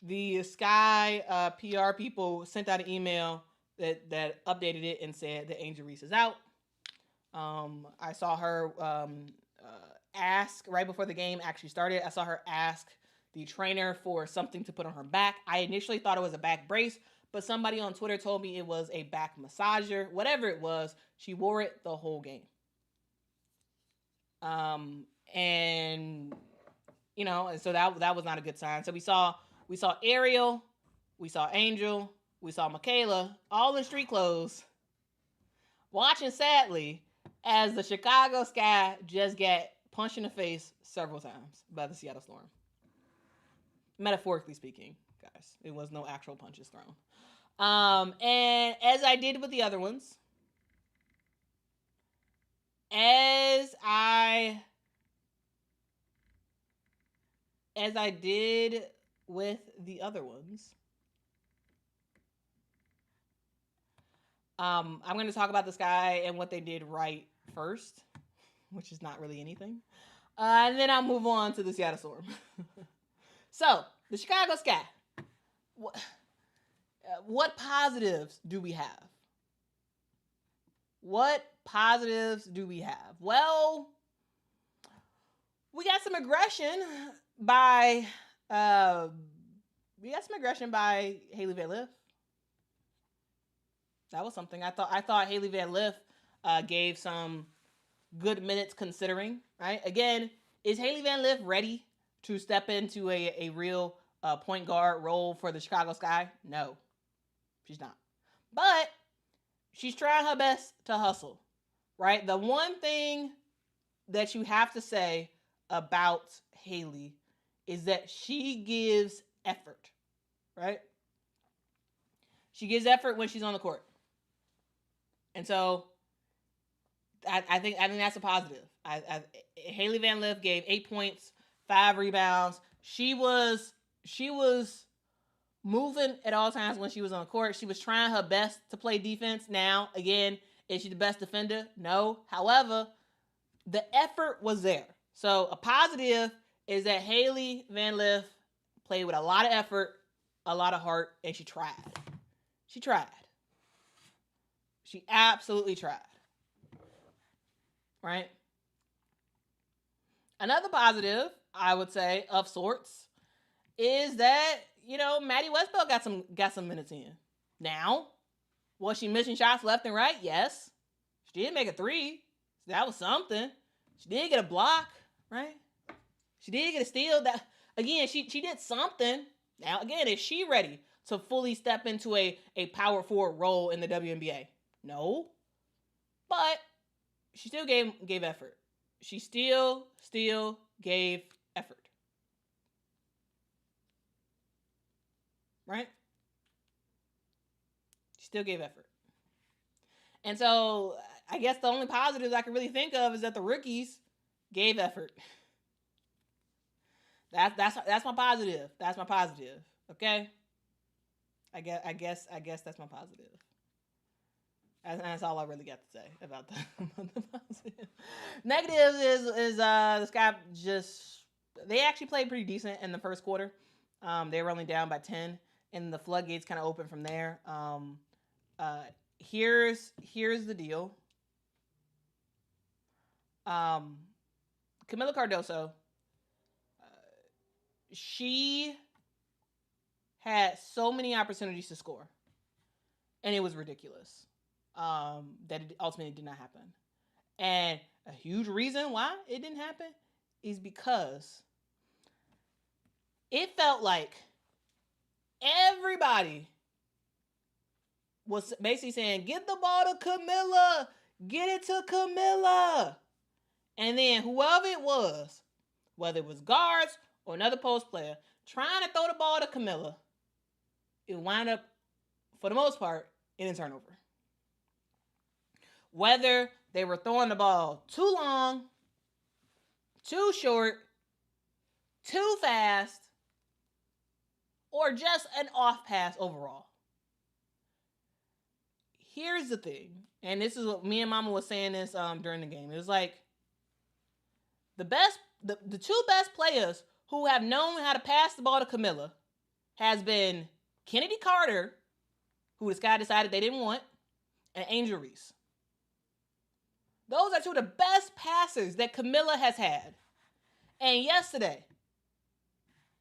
the Sky PR people sent out an email that updated it and said that Angel Reese is out. I saw her ask right before the game actually started. I saw her ask the trainer for something to put on her back. I initially thought it was a back brace, but somebody on Twitter told me it was a back massager. Whatever it was, she wore it the whole game. And so that was not a good sign. So we saw Ariel, we saw Angel, we saw Michaela, all in street clothes, watching sadly as the Chicago Sky just got punched in the face several times by the Seattle Storm. Metaphorically speaking, guys, it was no actual punches thrown. And as I did with the other ones, as I did with the other ones, I'm going to talk about the Sky and what they did right first, which is not really anything. And then I'll move on to the Seattle Storm. So, the Chicago Sky. What positives do we have? Well, we got some aggression by Hailey Van Lith. That was something. I thought Hailey Van Lith gave some good minutes considering, right? Again, is Hailey Van Lith ready to step into a real point guard role for the Chicago Sky? No, she's not. But she's trying her best to hustle, right? The one thing that you have to say about Hailey is that she gives effort, right? She gives effort when she's on the court. And so I think that's a positive. Hailey Van Lith gave 8 points, 5 rebounds. She was moving at all times when she was on the court. She was trying her best to play defense. Now, again, is she the best defender? No. However, the effort was there. So a positive is that Hailey Van Lith played with a lot of effort, a lot of heart, and she tried. She tried. She absolutely tried. Right? Another positive, I would say, of sorts, is that, Maddie Westbeld got some minutes in. Now, was she missing shots left and right? Yes. She did make a 3. So that was something. She did get a block, right? She did get a steal. That again, she did something. Now, again, is she ready to fully step into a power forward role in the WNBA? No. But she still gave effort. She still gave effort. Right? She still gave effort. And so I guess the only positives I can really think of is that the rookies gave effort. That's my positive. That's my positive. Okay? I guess that's my positive. And that's all I really got to say about the positive. Negative is the Sky they actually played pretty decent in the first quarter. They were only down by 10, and the floodgates kind of opened from there. Here's the deal. Camila Cardardoso, she had so many opportunities to score, and it was ridiculous that it ultimately did not happen. And a huge reason why it didn't happen is because it felt like everybody was basically saying, get the ball to Camila, get it to Camila. And then whoever it was, whether it was guards or another post player, trying to throw the ball to Camila, it wound up, for the most part, in a turnover. Whether they were throwing the ball too long, too short, too fast, or just an off pass overall. Here's the thing, and this is what me and Mama was saying this during the game. It was like the two best players who have known how to pass the ball to Camila has been Kennedy Carter, who the Sky decided they didn't want, and Angel Reese. Those are two of the best passers that Camila has had. And yesterday,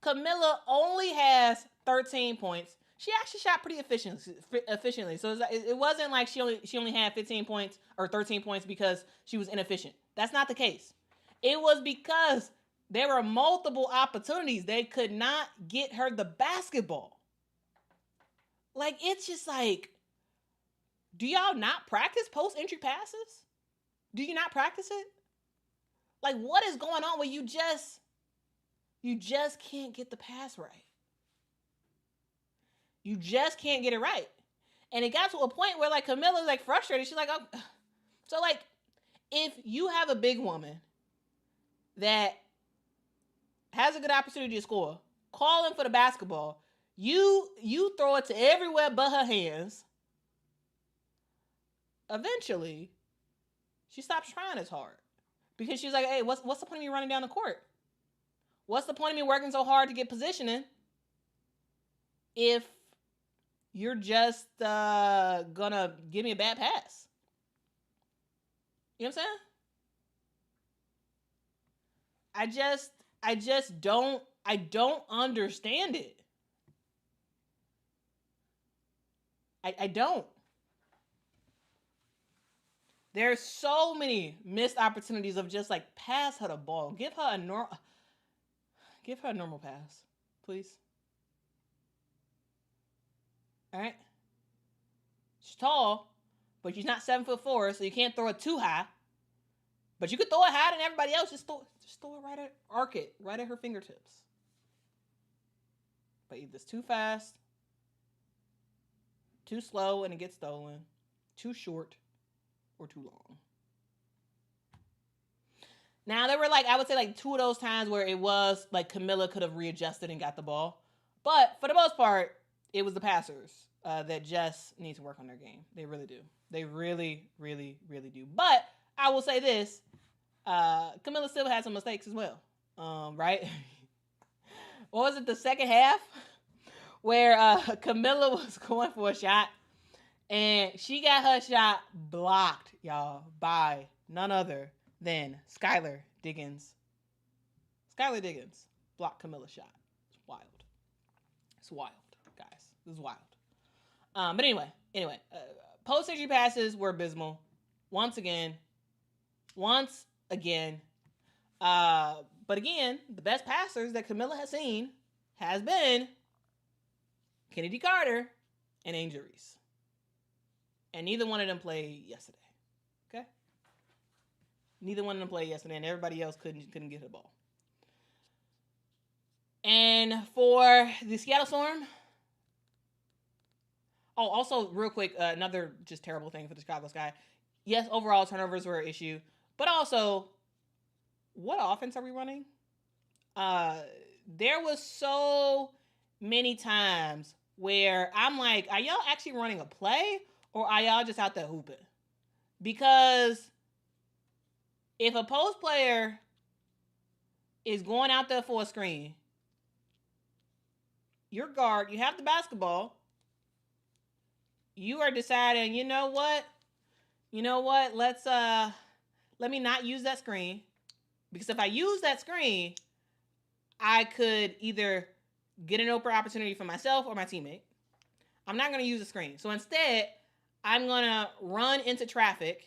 Camila only has 13 points. She actually shot pretty efficiently. So it wasn't like she only had 15 points or 13 points because she was inefficient. That's not the case. It was because there were multiple opportunities. They could not get her the basketball. Like, it's just like, do y'all not practice post-entry passes? Do you not practice it? Like, what is going on where you just can't get the pass right? You just can't get it right. And it got to a point where, like, Camila's, like, frustrated. She's like, oh. So, like, if you have a big woman that has a good opportunity to score, calling for the basketball, you throw it to everywhere but her hands, eventually, she stops trying as hard. Because she's like, hey, what's the point of me running down the court? What's the point of me working so hard to get positioning if you're just gonna give me a bad pass? You know what I'm saying? I just don't understand it. I don't. There's so many missed opportunities of just like pass her the ball. Give her a normal pass, please. All right. She's tall, but she's not 7'4", so you can't throw it too high. But you could throw it higher than everybody else. Just throw it arc it right at her fingertips. But either it's too fast, too slow and it gets stolen, too short, or too long. Now, there were I would say two of those times where it was like Camila could have readjusted and got the ball. But for the most part, it was the passers that just need to work on their game. They really do. They really, really, really do. But I will say this, Camila still had some mistakes as well, right? What was it, the second half? Where Camila was going for a shot, and she got her shot blocked, y'all, by none other than Skylar Diggins. Skylar Diggins blocked Camila's shot. It's wild. It's wild, guys. This is wild. But anyway, post-entry passes were abysmal. Once again. But again, the best passers that Camila has seen has been Kennedy Carter and Angel Reese. And neither one of them played yesterday. Okay? Neither one of them played yesterday, and everybody else couldn't get the ball. And for the Seattle Storm, also real quick, another just terrible thing for the Chicago Sky. Yes, overall turnovers were an issue, but also, what offense are we running? There was so many times where I'm like, are y'all actually running a play or are y'all just out there hooping? Because if a post player is going out there for a screen, your guard, you have the basketball, you are deciding, you know what, let me not use that screen, because if I use that screen, I could either get an open opportunity for myself or my teammate. I'm not going to use the screen. So instead, I'm going to run into traffic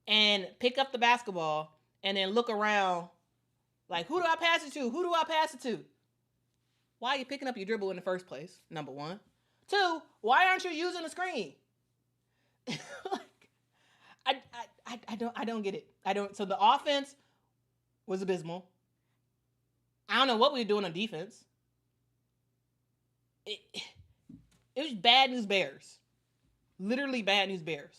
and pick up the basketball and then look around like, who do I pass it to? Why are you picking up your dribble in the first place? Number one. Two, why aren't you using the screen? I don't get it. So the offense was abysmal. I don't know what we were doing on defense. It was bad news bears. Literally bad news bears.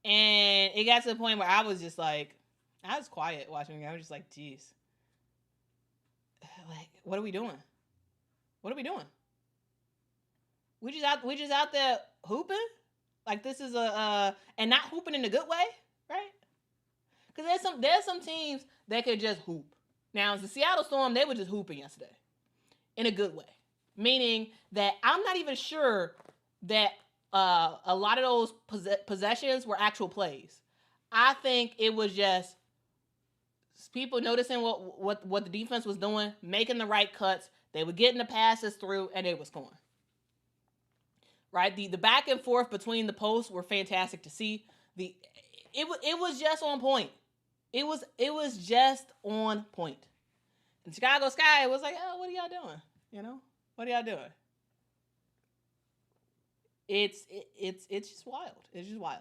And it got to the point where I was just like, I was quiet watching it. I was just like, geez. Like, what are we doing? We just out there hooping? Like, this is and not hooping in a good way, right? Because there's some teams that could just hoop. Now, it's the Seattle Storm, they were just hooping yesterday in a good way. Meaning that I'm not even sure that a lot of those possessions were actual plays. I think it was just people noticing what the defense was doing, making the right cuts. They were getting the passes through, and they were scoring. Right, the back and forth between the posts were fantastic to see. It was just on point. It was just on point. And Chicago Sky was like, oh, what are y'all doing? You know, what are y'all doing? It's just wild. It's just wild.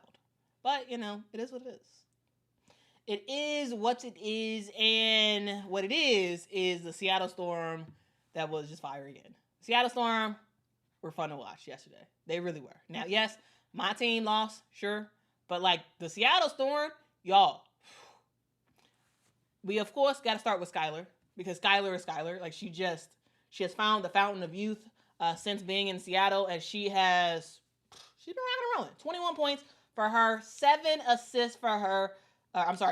But you know, it is what it is. It is what it is, and what it is the Seattle Storm that was just fire again. Seattle Storm were fun to watch yesterday. They really were. Now, yes, my team lost, sure, but like the Seattle Storm, y'all, we of course got to start with Skylar, because Skylar is Skylar. Like she has found the fountain of youth since being in Seattle, and she's been rocking and rolling. 21 points for her, 7 assists for her.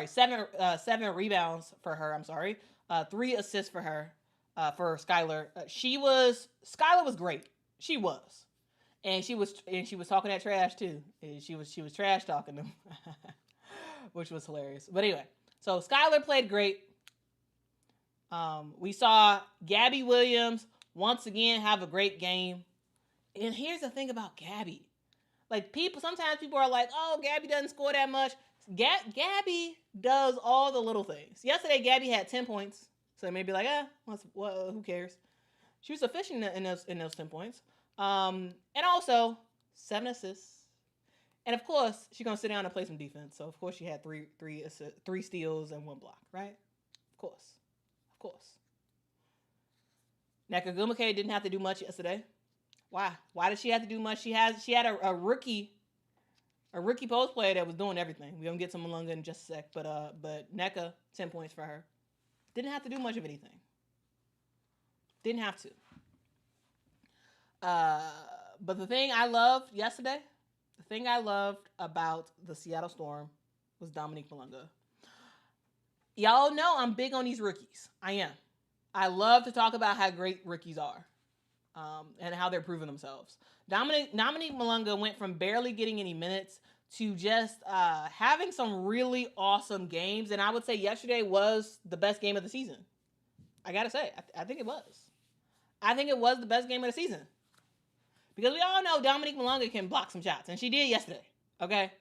Seven rebounds for her. 3 assists for her. For Skylar, Skylar was great. She was, and she was talking that trash too. She was trash talking them, which was hilarious. But anyway, so Skylar played great. We saw Gabby Williams once again have a great game. And here's the thing about Gabby. Like sometimes people are like, oh, Gabby doesn't score that much. Gabby does all the little things. Yesterday, Gabby had 10 points. So they may be like, who cares? She was efficient in those 10 points. And also 7 assists. And of course, she's gonna sit down and play some defense. So of course she had three steals and 1 block, right? Of course. Nakagumake didn't have to do much yesterday. Why? Why did she have to do much? She had a rookie post player that was doing everything. We're gonna get to Malunga in just a sec, but Neka, 10 points for her. Didn't have to do much of anything. Didn't have to. But the thing I loved yesterday, the thing I loved about the Seattle Storm was Dominique Malunga. Y'all know I'm big on these rookies. I am. I love to talk about how great rookies are, and how they're proving themselves. Dominique Malunga went from barely getting any minutes to just having some really awesome games. And I would say yesterday was the best game of the season. I got to say, I think it was. I think it was the best game of the season. Because we all know Dominique Malunga can block some shots. And she did yesterday. Okay?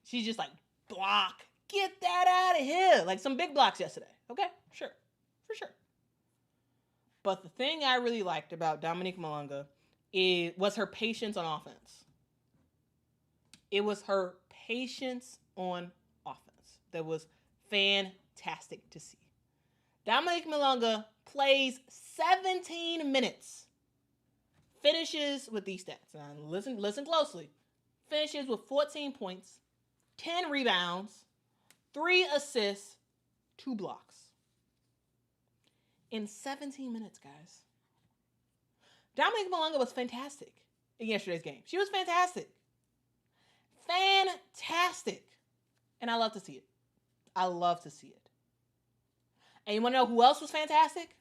She's just like, block. Get that out of here. Like some big blocks yesterday. Okay? Sure. For sure. But the thing I really liked about Dominique Malunga was her patience on offense. It was her patience on offense that was fantastic to see. Dominique Malunga plays 17 minutes. Finishes with these stats. Now listen closely. Finishes with 14 points, 10 rebounds, 3 assists, 2 blocks. In 17 minutes, guys. Dominique Malunga was fantastic in yesterday's game. She was fantastic. Fantastic. And I love to see it. I love to see it. And you want to know who else was fantastic?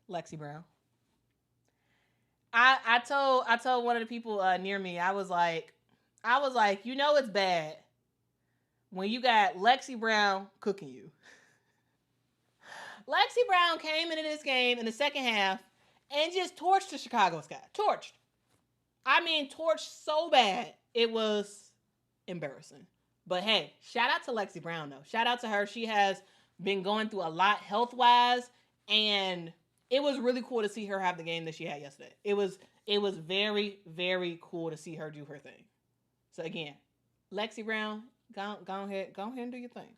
Lexi Brown. I told one of the people near me, I was like, you know it's bad when you got Lexi Brown cooking you. Lexi Brown came into this game in the second half and just torched the Chicago Sky. Torched. I mean, torched so bad, it was embarrassing. But hey, shout out to Lexi Brown, though. Shout out to her. She has been going through a lot health-wise, and it was really cool to see her have the game that she had yesterday. It was very, very cool to see her do her thing. So again, Lexi Brown, go ahead and do your thing.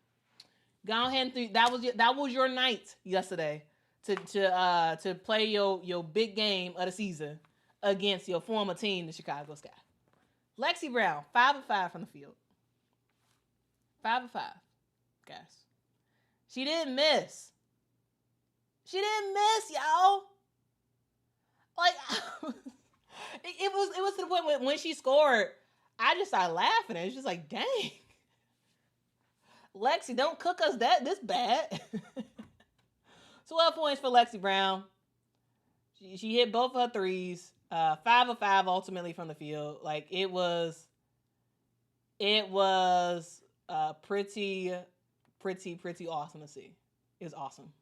Go ahead and that was your night yesterday to play your big game of the season against your former team, the Chicago Sky. Lexi Brown, 5 of 5 from the field. 5 of 5, guys. She didn't miss. She didn't miss, y'all. Like it was to the point when she scored, I just started laughing. It's just like, dang. Lexi, don't cook us this bad. 12 points for Lexi Brown. She hit both of her threes. 5 of 5 ultimately from the field. Like it was pretty pretty awesome to see. It was awesome.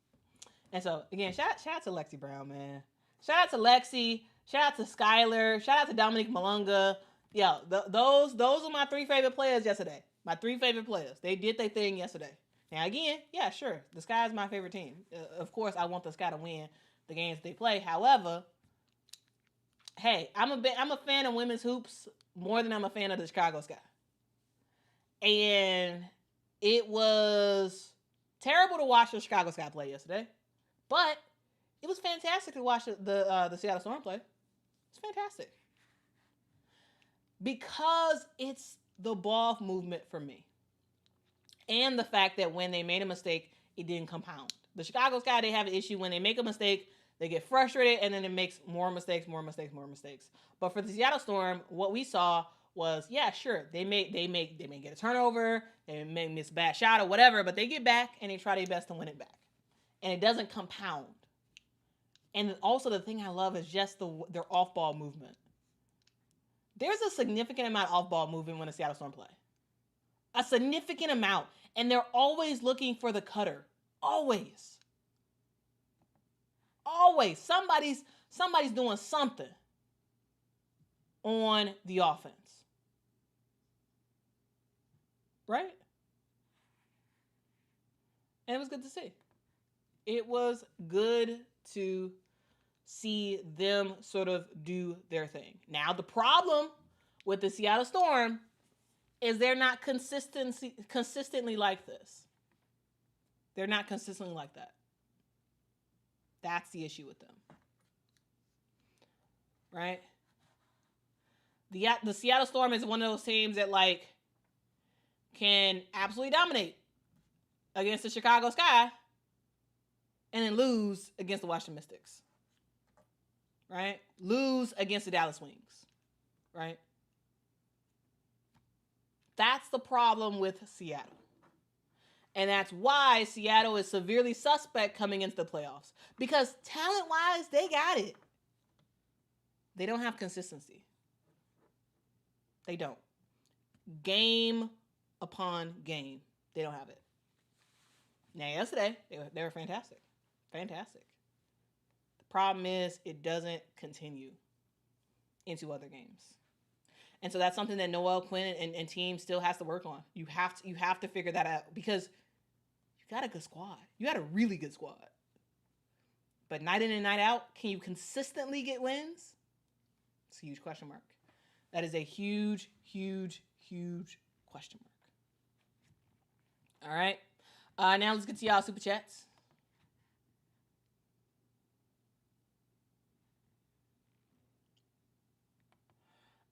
And so again, shout out to Lexi Brown, man. Shout out to Lexi. Shout out to Skylar. Shout out to Dominique Malunga. Yeah, those are my 3 favorite players yesterday. My 3 favorite players. They did their thing yesterday. Now again, yeah, sure, the Sky is my favorite team. Of course, I want the Sky to win the games they play. However, hey, I'm a fan of women's hoops more than I'm a fan of the Chicago Sky. And it was terrible to watch the Chicago Sky play yesterday, but it was fantastic to watch the Seattle Storm play. It's fantastic because it's the ball movement for me, and the fact that when they made a mistake, it didn't compound. The Chicago Sky, they have an issue when they make a mistake, they get frustrated, and then it makes more mistakes. But for the Seattle Storm, what we saw was, yeah, sure, they may get a turnover, they may miss a bad shot or whatever, but they get back and they try their best to win it back, and it doesn't compound. And also the thing I love is just their off-ball movement. There's a significant amount of off-ball movement when the Seattle Storm play. A significant amount. And they're always looking for the cutter. Always. Always. Somebody's doing something on the offense. Right? And it was good to see. It was good to see them sort of do their thing. Now, the problem with the Seattle Storm is they're not consistently like this. They're not consistently like that. That's the issue with them. Right? The Seattle Storm is one of those teams that, like, can absolutely dominate against the Chicago Sky and then lose against the Washington Mystics. Right? Lose against the Dallas Wings. Right? That's the problem with Seattle. And that's why Seattle is severely suspect coming into the playoffs. Because talent-wise, they got it. They don't have consistency. They don't. Game upon game, they don't have it. Now, yesterday, they were fantastic. Fantastic. The problem is it doesn't continue into other games. And so that's something that Noel Quinn and team still has to work on. You have to figure that out because you got a good squad. You got a really good squad. But night in and night out, can you consistently get wins? It's a huge question mark. That is a huge, huge, huge question mark. All right. Now let's get to y'all super chats.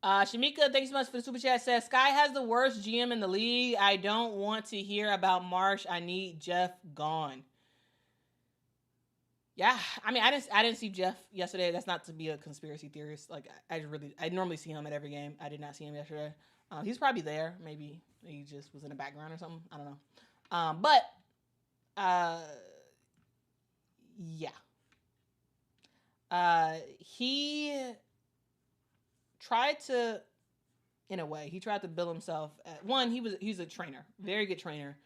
Shamika, thanks so much for the super chat. Says Sky has the worst GM in the league. I don't want to hear about Marsh. I need Jeff gone. Yeah, I mean, I didn't see Jeff yesterday. That's not to be a conspiracy theorist. Like, I normally see him at every game. I did not see him yesterday. He's probably there. Maybe he just was in the background or something. I don't know. But he tried to, in a way, build himself. He's a trainer, very good trainer.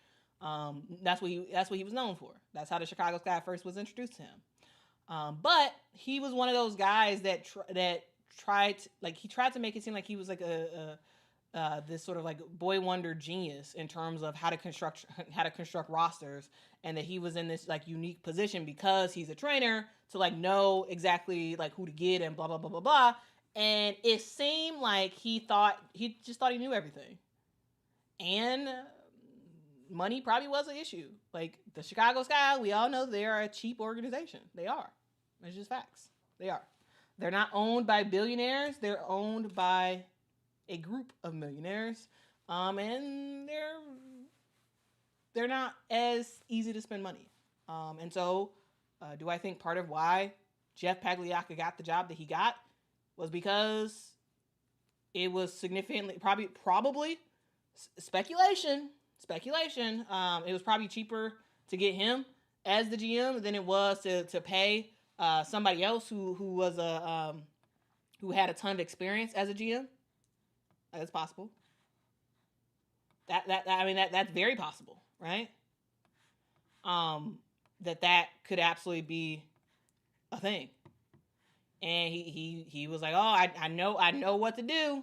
That's what he was known for. That's how the Chicago Sky first was introduced to him. But he was one of those guys that tried to make it seem like he was like this sort of like boy wonder genius in terms of how to construct rosters, and that he was in this like unique position because he's a trainer to like know exactly like who to get and blah blah blah blah blah. And it seemed like he just thought he knew everything, and money probably was an issue. Like the Chicago Sky, we all know they are a cheap organization. They are. It's just facts. They are. They're not owned by billionaires. They're owned by a group of millionaires, and they're not as easy to spend money. And so, do I think part of why Jeff Pagliacca got the job that he got was because it was significantly, probably speculation. It was probably cheaper to get him as the GM than it was to pay somebody else who had a ton of experience as a GM. That's possible. That's very possible, right? that could absolutely be a thing. And he was like, oh, I know what to do.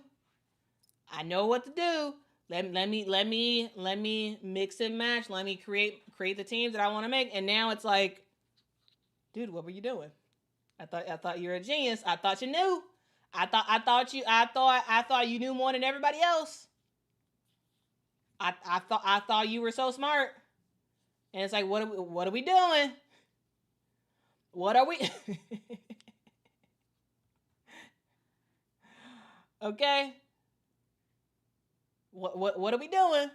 I know what to do. Let me mix and match. Let me create the teams that I want to make. And now it's like, dude, what were you doing? I thought you were a genius. I thought you knew. I thought you knew more than everybody else. I thought you were so smart. And it's like, what are we doing? What are we? Okay. What are we doing?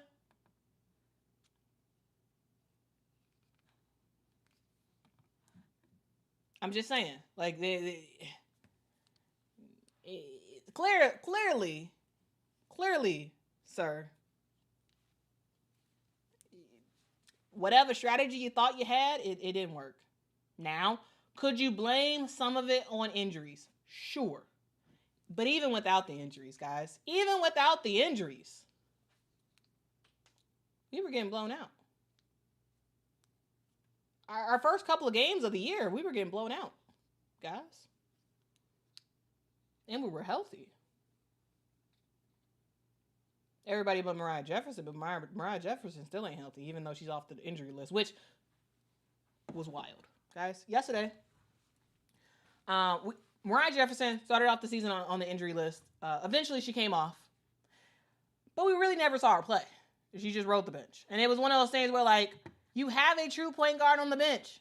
I'm just saying, like clearly, sir. Whatever strategy you thought you had, it didn't work. Now, could you blame some of it on injuries? Sure. But even without the injuries, guys, we were getting blown out. Our first couple of games of the year, we were getting blown out, guys. And we were healthy. Everybody but Mariah Jefferson, but Mariah Jefferson still ain't healthy, even though she's off the injury list, which was wild, guys. Yesterday, Mariah Jefferson started off the season on the injury list. Eventually, she came off, but we really never saw her play. She just rode the bench, and it was one of those things where, like, you have a true point guard on the bench.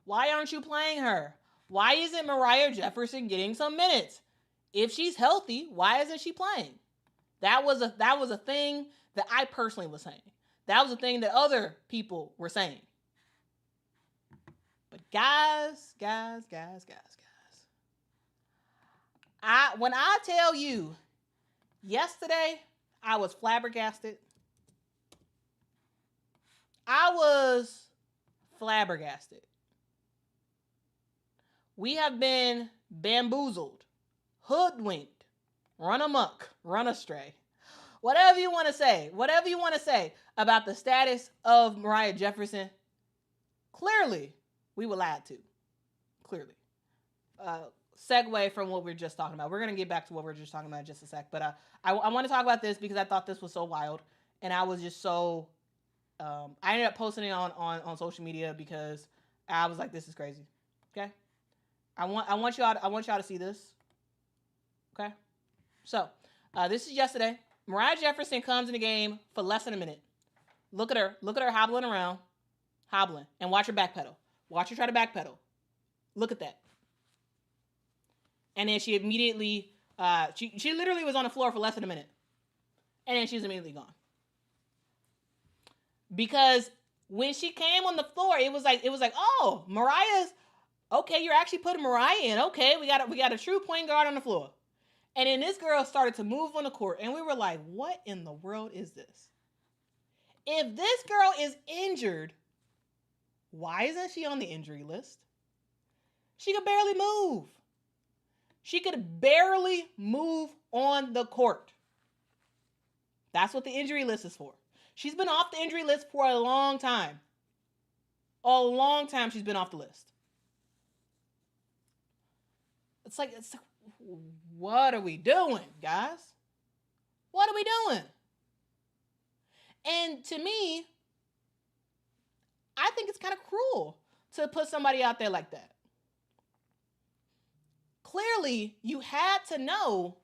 Why aren't you playing her? Why isn't Mariah Jefferson getting some minutes? If she's healthy, why isn't she playing? That was a thing that I personally was saying. That was a thing that other people were saying. But guys, when I tell you, yesterday I was flabbergasted. We have been bamboozled, hoodwinked, run amok, run astray. Whatever you want to say about the status of Mariah Jefferson, clearly we were lied to. Clearly. Segue from what we were just talking about. We're going to get back to what we were just talking about in just a sec. But I want to talk about this because I thought this was so wild. And I was just so... I ended up posting it on social media because I was like, this is crazy. Okay? I want y'all to see this. Okay? So, this is yesterday. Mariah Jefferson comes in the game for less than a minute. Look at her hobbling around. And watch her backpedal. Watch her try to backpedal. Look at that. And then she immediately, she literally was on the floor for less than a minute. And then she was immediately gone. Because when she came on the floor, it was like, oh, Mariah's, okay, you're actually putting Mariah in. Okay, we got a true point guard on the floor. And then this girl started to move on the court, and we were like, what in the world is this? If this girl is injured, why isn't she on the injury list? She could barely move. She could barely move on the court. That's what the injury list is for. She's been off the injury list for a long time. A long time she's been off the list. It's like, what are we doing, guys? What are we doing? And to me, I think it's kind of cruel to put somebody out there like that. Clearly, you had to know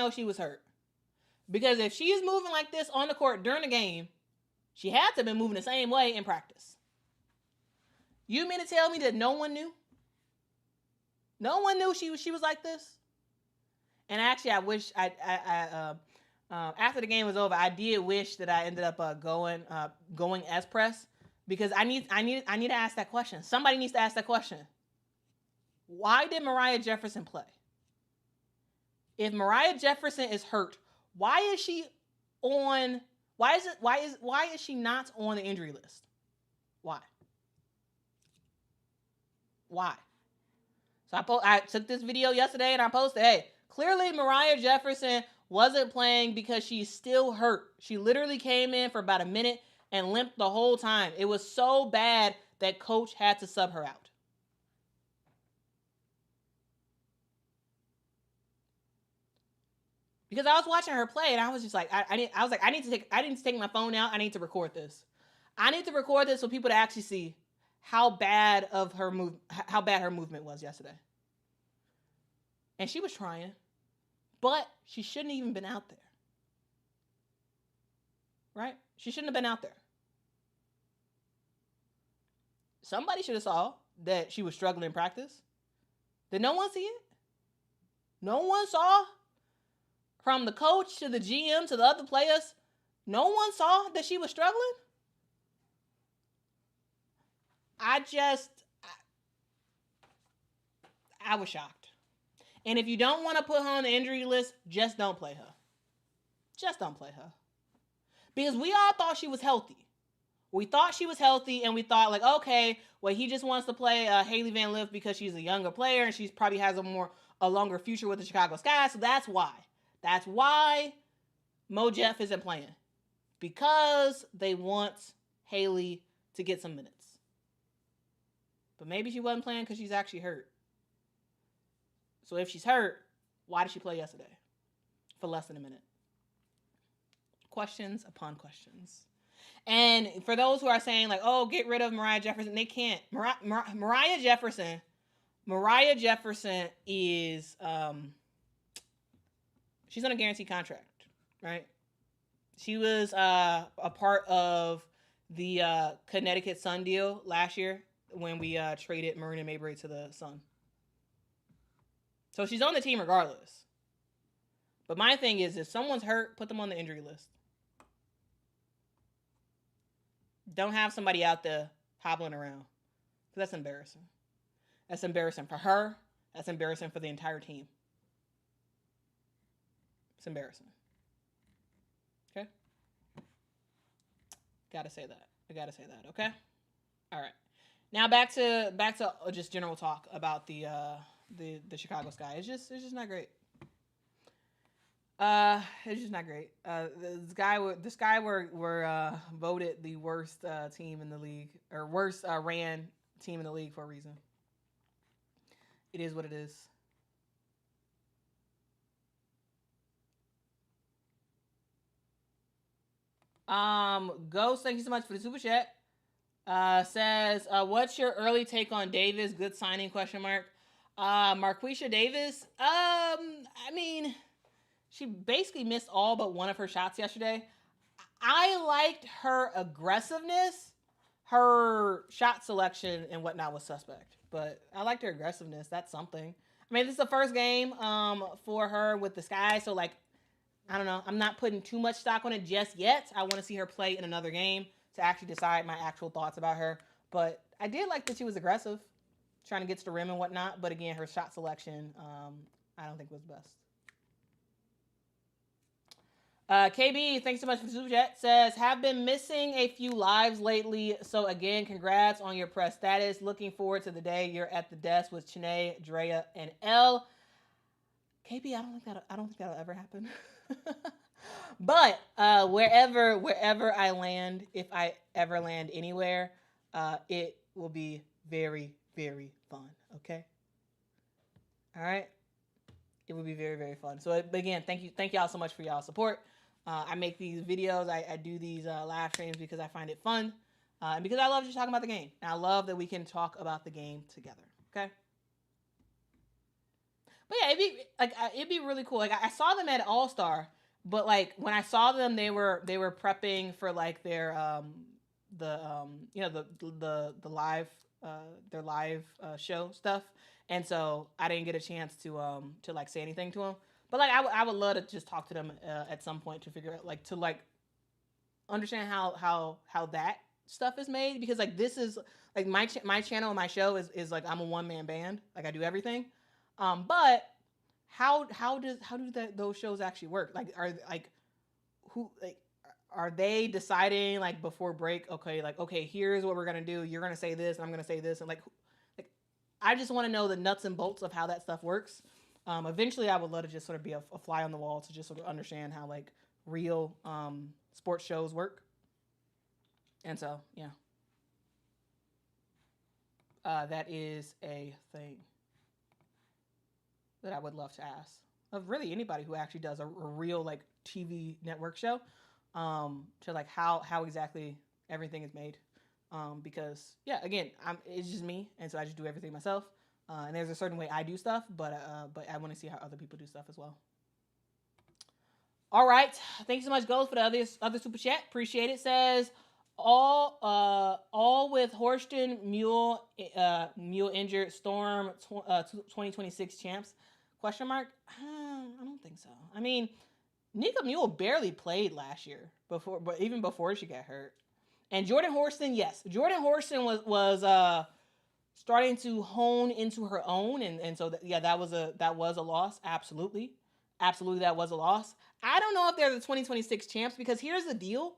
she was hurt. Because if she is moving like this on the court during the game, she had to have been moving the same way in practice. You mean to tell me that no one knew? No one knew she was like this? And actually, I wish after the game was over, I did wish that I ended up going as press, because I need to ask that question. Somebody needs to ask that question. Why did Mariah Jefferson play? If Mariah Jefferson is hurt, why is she not on the injury list? Why? So I took this video yesterday and I posted, hey, clearly Mariah Jefferson wasn't playing because she's still hurt. She literally came in for about a minute, and limped the whole time. It was so bad that coach had to sub her out. Because I was watching her play and I was just like, I need to take my phone out. I need to record this. I need to record this for people to actually see how bad her movement was yesterday. And she was trying, but she shouldn't even been out there. Right? She shouldn't have been out there. Somebody should have saw that she was struggling in practice. Did no one see it? No one saw? From the coach to the GM to the other players, no one saw that she was struggling? I was shocked. And if you don't want to put her on the injury list, just don't play her. Just don't play her. Because we all thought she was healthy. We thought she was healthy, and we thought, like, okay, well, he just wants to play Haley Van Lith because she's a younger player, and she probably has a longer future with the Chicago Sky, so that's why. That's why Mo Jeff isn't playing. Because they want Haley to get some minutes. But maybe she wasn't playing because she's actually hurt. So if she's hurt, why did she play yesterday? For less than a minute. Questions upon questions. And for those who are saying, like, oh, get rid of Mariah Jefferson, they can't. Mariah Jefferson is... she's on a guaranteed contract, right? She was a part of the Connecticut Sun deal last year when we traded Marina Mabrey to the Sun. So she's on the team regardless. But my thing is, if someone's hurt, put them on the injury list. Don't have somebody out there hobbling around. Because that's embarrassing. That's embarrassing for her. That's embarrassing for the entire team. It's embarrassing. Okay? Gotta say that. I gotta say that, okay? All right. Now back to just general talk about the Chicago Sky. It's just not great. It's just not great. The Sky were voted the worst team in the league, or worst ran team in the league for a reason. It is what it is. Ghost, thank you so much for the super chat. Says, what's your early take on Davis? Good signing, question mark. Marquisha Davis, I mean, she basically missed all but one of her shots yesterday. I liked her aggressiveness. Her shot selection and whatnot was suspect, but I liked her aggressiveness. That's something. I mean, this is the first game for her with the Sky, so like, I don't know. I'm not putting too much stock on it just yet. I want to see her play in another game to actually decide my actual thoughts about her. But I did like that she was aggressive, trying to get to the rim and whatnot. But again, her shot selection, I don't think was best. KB, thanks so much for the super chat. Says, have been missing a few lives lately. So again, congrats on your press status. Looking forward to the day you're at the desk with Chanae, Drea, and Elle. KB, I don't think that'll ever happen. But wherever I land, if I ever land anywhere, it will be very, very fun. Okay. All right. It will be very, very fun. So again, thank y'all so much for y'all support. I make these videos. I do these live streams because I find it fun, and because I love just talking about the game. And I love that we can talk about the game together. Okay. But yeah, it'd be really cool. Like I saw them at All Star, but like when I saw them, they were prepping for like their live their live show stuff, and so I didn't get a chance to like say anything to them. But like I would love to just talk to them at some point to figure out like to like understand how that stuff is made, because like this is like my channel and my show is like I'm a one-man band, like I do everything. But how do those shows actually work? Like are they deciding like before break? Okay, here's what we're gonna do. You're gonna say this, and I'm gonna say this, and like I just want to know the nuts and bolts of how that stuff works. Eventually, I would love to just sort of be a fly on the wall to just sort of understand how like real sports shows work. And so, yeah. That is a thing that I would love to ask of really anybody who actually does a real like TV network show, to like how exactly everything is made, because yeah, again, it's just me, and so I just do everything myself, and there's a certain way I do stuff, but I want to see how other people do stuff as well. All right, thank you so much, Ghost, for the other super chat. Appreciate it. Says all with Horston Mule injured Storm 2026 champs? Question mark. I don't think so. I mean, Nika Mule barely played last year but even before she got hurt. And Jordan Horston, yes, Jordan Horston was starting to hone into her own, and so that was a loss. Absolutely, that was a loss. I don't know if they're the 2026 champs, because here's the deal.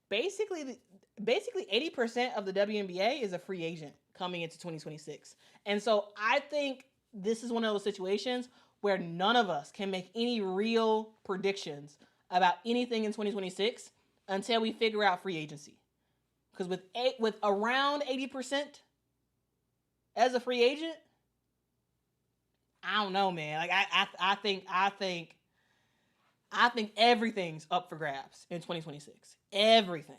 Basically 80% of the WNBA is a free agent coming into 2026. And so I think this is one of those situations where none of us can make any real predictions about anything in 2026 until we figure out free agency. Because with around 80% as a free agent, I don't know, man. Like I think everything's up for grabs in 2026. Everything.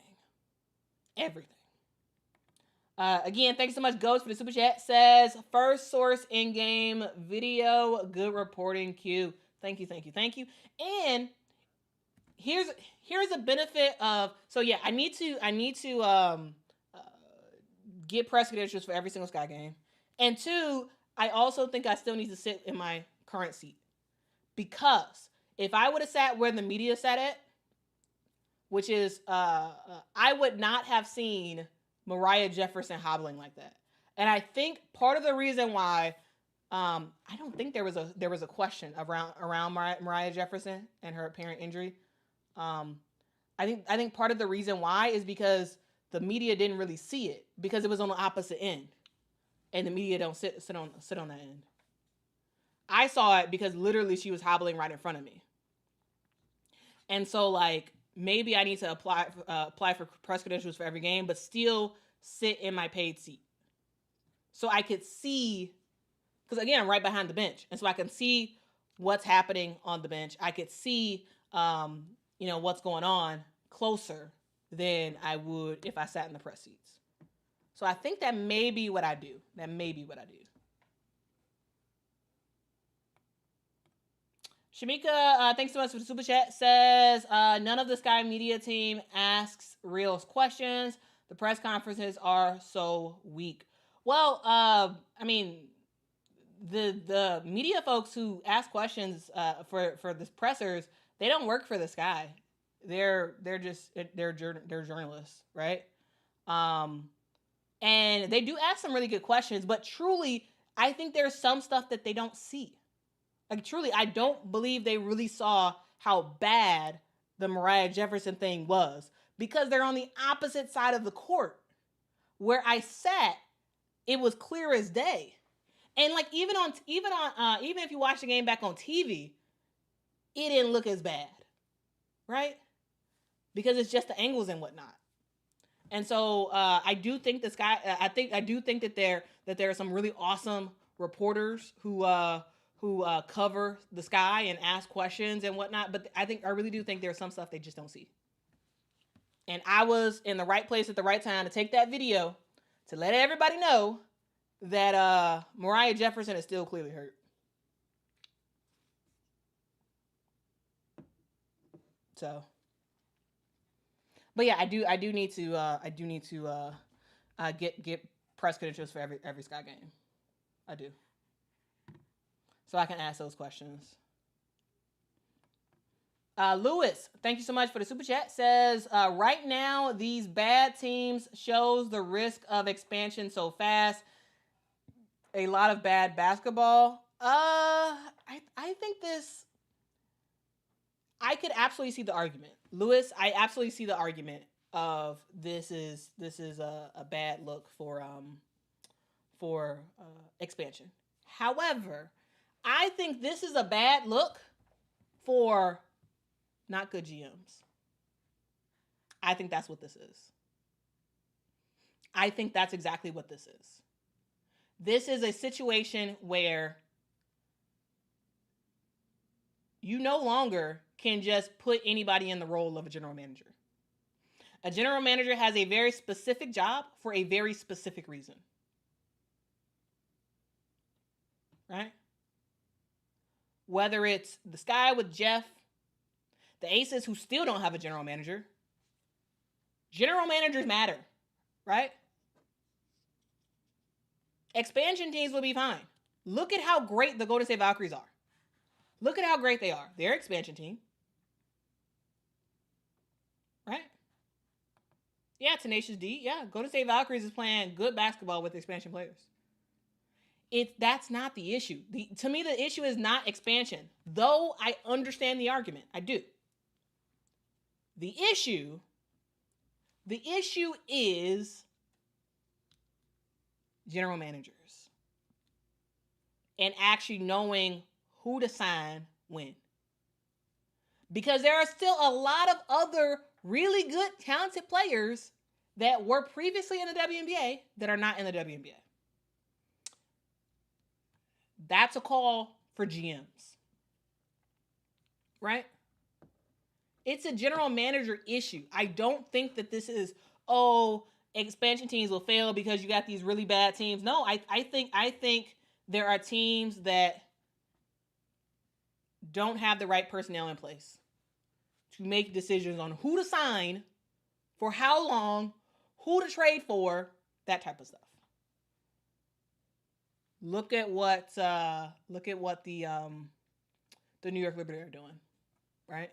Again, thanks so much, Ghost, for the super chat. Says first source in-game video, good reporting. Q. Thank you. And here's a benefit of, so yeah, I need to get press credentials for every single Sky game, and two, I also think I still need to sit in my current seat, because if I would have sat where the media sat at, which is I would not have seen Mariah Jefferson hobbling like that. And I think part of the reason why I don't think there was a question around Mariah Jefferson and her apparent injury. I think part of the reason why is because the media didn't really see it, because it was on the opposite end, and the media don't sit on that end. I saw it because literally she was hobbling right in front of me, and so like maybe I need to apply for press credentials for every game, but still sit in my paid seat, so I could see, because again, I'm right behind the bench, and so I can see what's happening on the bench. I could see, what's going on closer than I would if I sat in the press seats. So I think that may be what I do. Shamika, thanks so much for the super chat. Says none of the Sky Media team asks real questions. The press conferences are so weak. Well, I mean, the media folks who ask questions for the pressers, they don't work for the Sky. They're journalists, right? And they do ask some really good questions, but truly, I think there's some stuff that they don't see. Like, truly, I don't believe they really saw how bad the Mariah Jefferson thing was, because they're on the opposite side of the court. Where I sat, it was clear as day. And like even if you watch the game back on TV, it didn't look as bad, right? Because it's just the angles and whatnot. And so I do think the Sky. I do think that there are some really awesome reporters who cover the Sky and ask questions and whatnot. But I really do think there's some stuff they just don't see. And I was in the right place at the right time to take that video to let everybody know that Mariah Jefferson is still clearly hurt. So, but yeah, I do need to get press credentials for every Sky game. I do, so I can ask those questions. Lewis, thank you so much for the super chat. Says right now these bad teams shows the risk of expansion so fast. A lot of bad basketball. I think this. I could absolutely see the argument, Lewis. I absolutely see the argument of this is a bad look for expansion. However, I think this is a bad look for not good GMs. I think that's what this is. I think that's exactly what this is. This is a situation where you no longer can just put anybody in the role of a general manager. A general manager has a very specific job for a very specific reason. Right? Whether it's the Sky with Jeff, the Aces who still don't have a general manager. General managers matter, right? Expansion teams will be fine. Look at how great the Golden State Valkyries are. Look at how great they are. They're an expansion team. Right? Yeah, Tenacious D. Yeah, Golden State Valkyries is playing good basketball with expansion players. That's not the issue. To me, the issue is not expansion. Though I understand the argument. I do. The issue is general managers. And actually knowing who to sign when. Because there are still a lot of other really good, talented players that were previously in the WNBA that are not in the WNBA. That's a call for GMs. Right? It's a general manager issue. I don't think that this is, expansion teams will fail because you got these really bad teams. No, I think there are teams that don't have the right personnel in place to make decisions on who to sign, for how long, who to trade for, that type of stuff. Look at what the New York Liberty are doing, right?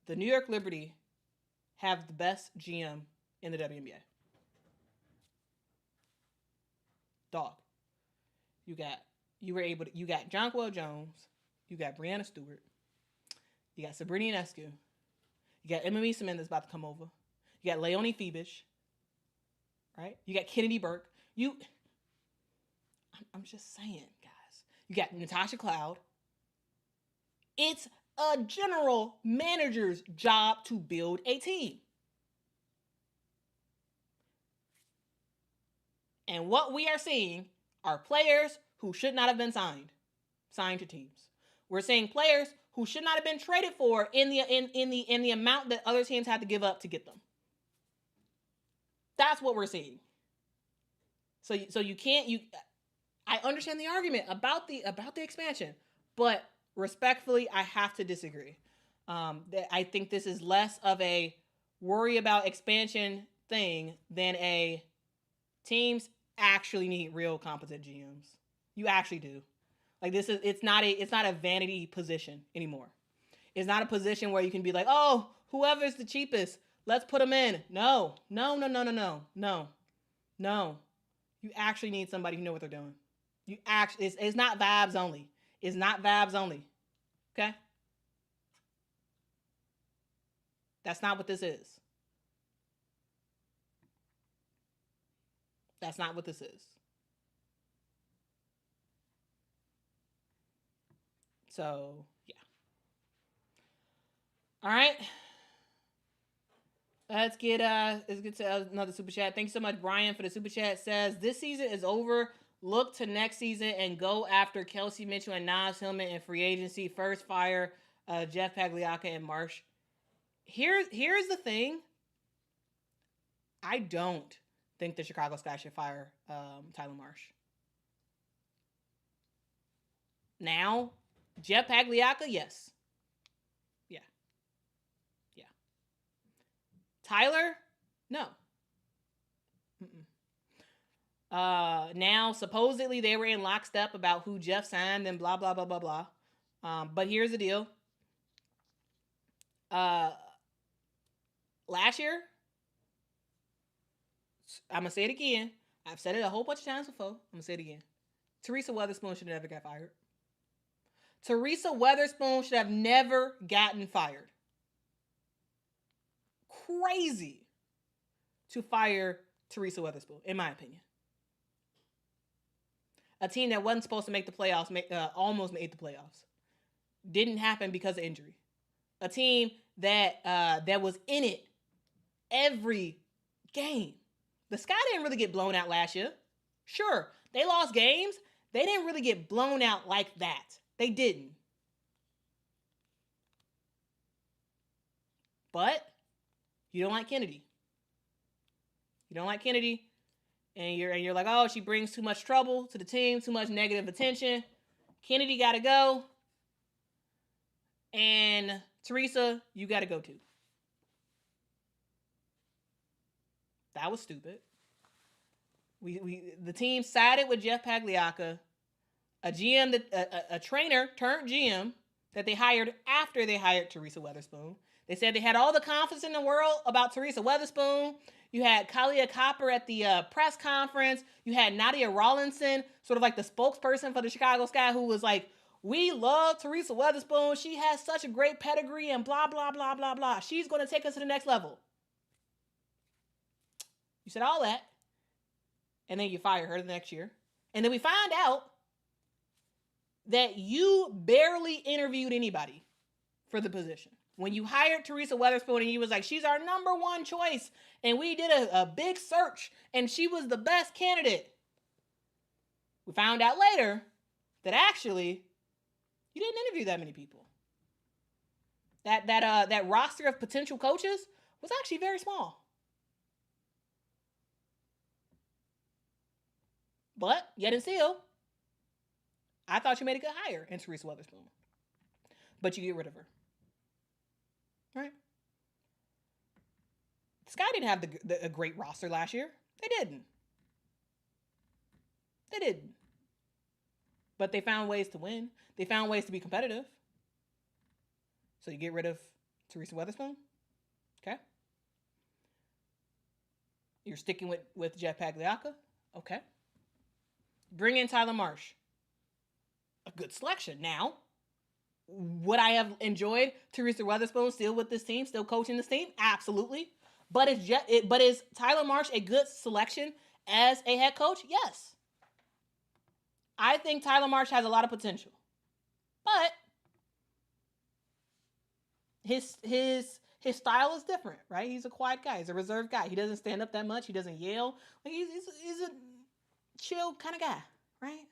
The New York Liberty have the best GM in the WNBA. Dog. You got Jonquel Jones, you got Brianna Stewart, you got Sabrina Ionescu, you got Emma Meeseman that's about to come over, you got Leonie Febish, right? You got Kennedy Burke. I'm just saying, guys. You got Natasha Cloud. It's a general manager's job to build a team. And what we are seeing are players who should not have been signed to teams. We're seeing players who should not have been traded for in the amount that other teams had to give up to get them. That's what we're seeing. So you can't. I understand the argument about the expansion, but respectfully, I have to disagree. I think this is less of a worry about expansion thing than a teams actually need real competent GMs. You actually do. Like it's not a vanity position anymore. It's not a position where you can be like, oh, whoever's the cheapest, let's put them in. No. You actually need somebody who knows what they're doing. It's not vibes only. It's not vibes only. Okay? That's not what this is. That's not what this is. So, yeah. All right. Let's get to another super chat. Thanks so much, Brian, for the super chat. Says this season is over. Look to next season and go after Kelsey Mitchell and Naz Hillman in free agency. First fire Jeff Pagliacca and Marsh. Here's the thing. I don't think the Chicago Sky should fire Tyler Marsh. Now, Jeff Pagliacca, yes. Yeah. Tyler, no. Now, supposedly they were in lockstep about who Jeff signed and blah, blah, blah, blah, blah. But here's the deal. Last year, I'm going to say it again. I've said it a whole bunch of times before. I'm going to say it again. Teresa Weatherspoon should have never got fired. Teresa Weatherspoon should have never gotten fired. Crazy to fire Teresa Weatherspoon, in my opinion. A team that wasn't supposed to make the playoffs almost made the playoffs. Didn't happen because of injury. A team that was in it every game. The Sky didn't really get blown out last year. Sure, they lost games. They didn't really get blown out like that. They didn't. But you don't like Kennedy. You don't like Kennedy. And you're like, oh, she brings too much trouble to the team, too much negative attention. Kennedy got to go. And Teresa, you got to go too. That was stupid. The team sided with Jeff Pagliacca, a GM that a trainer turned GM that they hired after they hired Teresa Weatherspoon. They said they had all the confidence in the world about Teresa Weatherspoon. You had Kalia Copper at the press conference. You had Nadia Rawlinson, sort of like the spokesperson for the Chicago Sky, who was like, we love Teresa Weatherspoon. She has such a great pedigree and blah, blah, blah, blah, blah. She's going to take us to the next level. You said all that. And then you fire her the next year. And then we find out that you barely interviewed anybody for the position. When you hired Teresa Weatherspoon and you was like, she's our number one choice. And we did a big search and she was the best candidate. We found out later that actually you didn't interview that many people. That roster of potential coaches was actually very small. But yet and still, I thought you made a good hire in Teresa Weatherspoon. But you get rid of her. Right? Sky didn't have a great roster last year. They didn't. But they found ways to win. They found ways to be competitive. So you get rid of Teresa Weatherspoon. Okay. You're sticking with Jeff Pagliacca. Okay. Bring in Tyler Marsh. A good selection. Now, would I have enjoyed Teresa Weatherspoon still with this team, still coaching this team? Absolutely. But is Tyler Marsh a good selection as a head coach? Yes. I think Tyler Marsh has a lot of potential. But his style is different, right? He's a quiet guy. He's a reserved guy. He doesn't stand up that much. He doesn't yell. Like he's a chill kind of guy, right?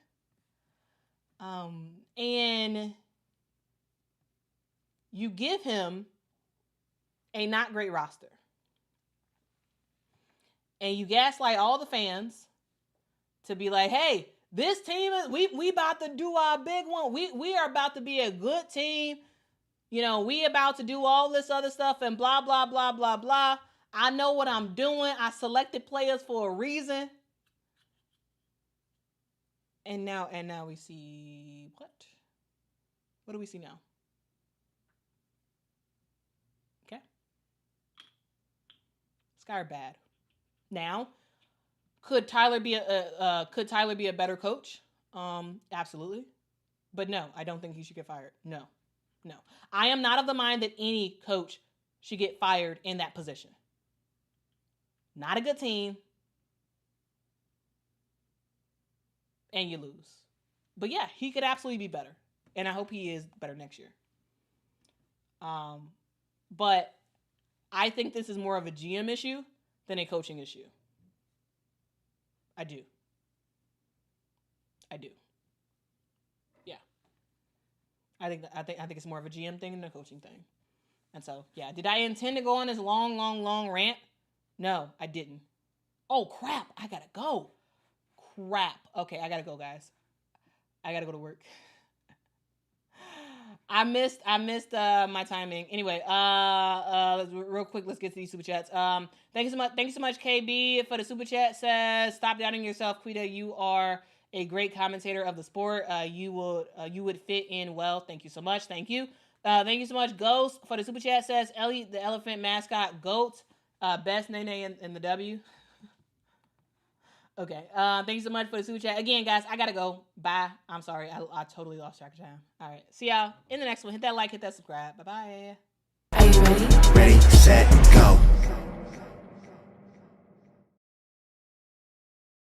And you give him a not great roster. And you gaslight all the fans to be like, hey, this team is we about to do our big one. We are about to be a good team. You know, we about to do all this other stuff and blah, blah, blah, blah, blah. I know what I'm doing. I selected players for a reason. And now we see what? What do we see now? Okay. Sky are bad. Now, could Tyler be a better coach? Absolutely. But no, I don't think he should get fired. No. I am not of the mind that any coach should get fired in that position. Not a good team. And you lose. But yeah, he could absolutely be better. And I hope he is better next year. But I think this is more of a GM issue than a coaching issue. I do. Yeah. I think it's more of a GM thing than a coaching thing. And so, yeah. Did I intend to go on this long rant? No, I didn't. Oh, crap. I gotta go. Crap. Okay, I gotta go, guys. I gotta go to work. I missed my timing. Anyway, real quick, let's get to these super chats. Thank you so much, KB, for the super chat. Says, stop doubting yourself, Quita. You are a great commentator of the sport. You would fit in well. Thank you so much. Thank you. Thank you so much, Ghost, for the super chat. Says, Ellie, the elephant mascot, GOAT, best name in the W. Okay. Thank you so much for the super chat. Again, guys, I gotta go. Bye. I'm sorry. I totally lost track of time. All right. See y'all in the next one. Hit that like, hit that subscribe. Bye-bye. Are you ready? Ready, set, go.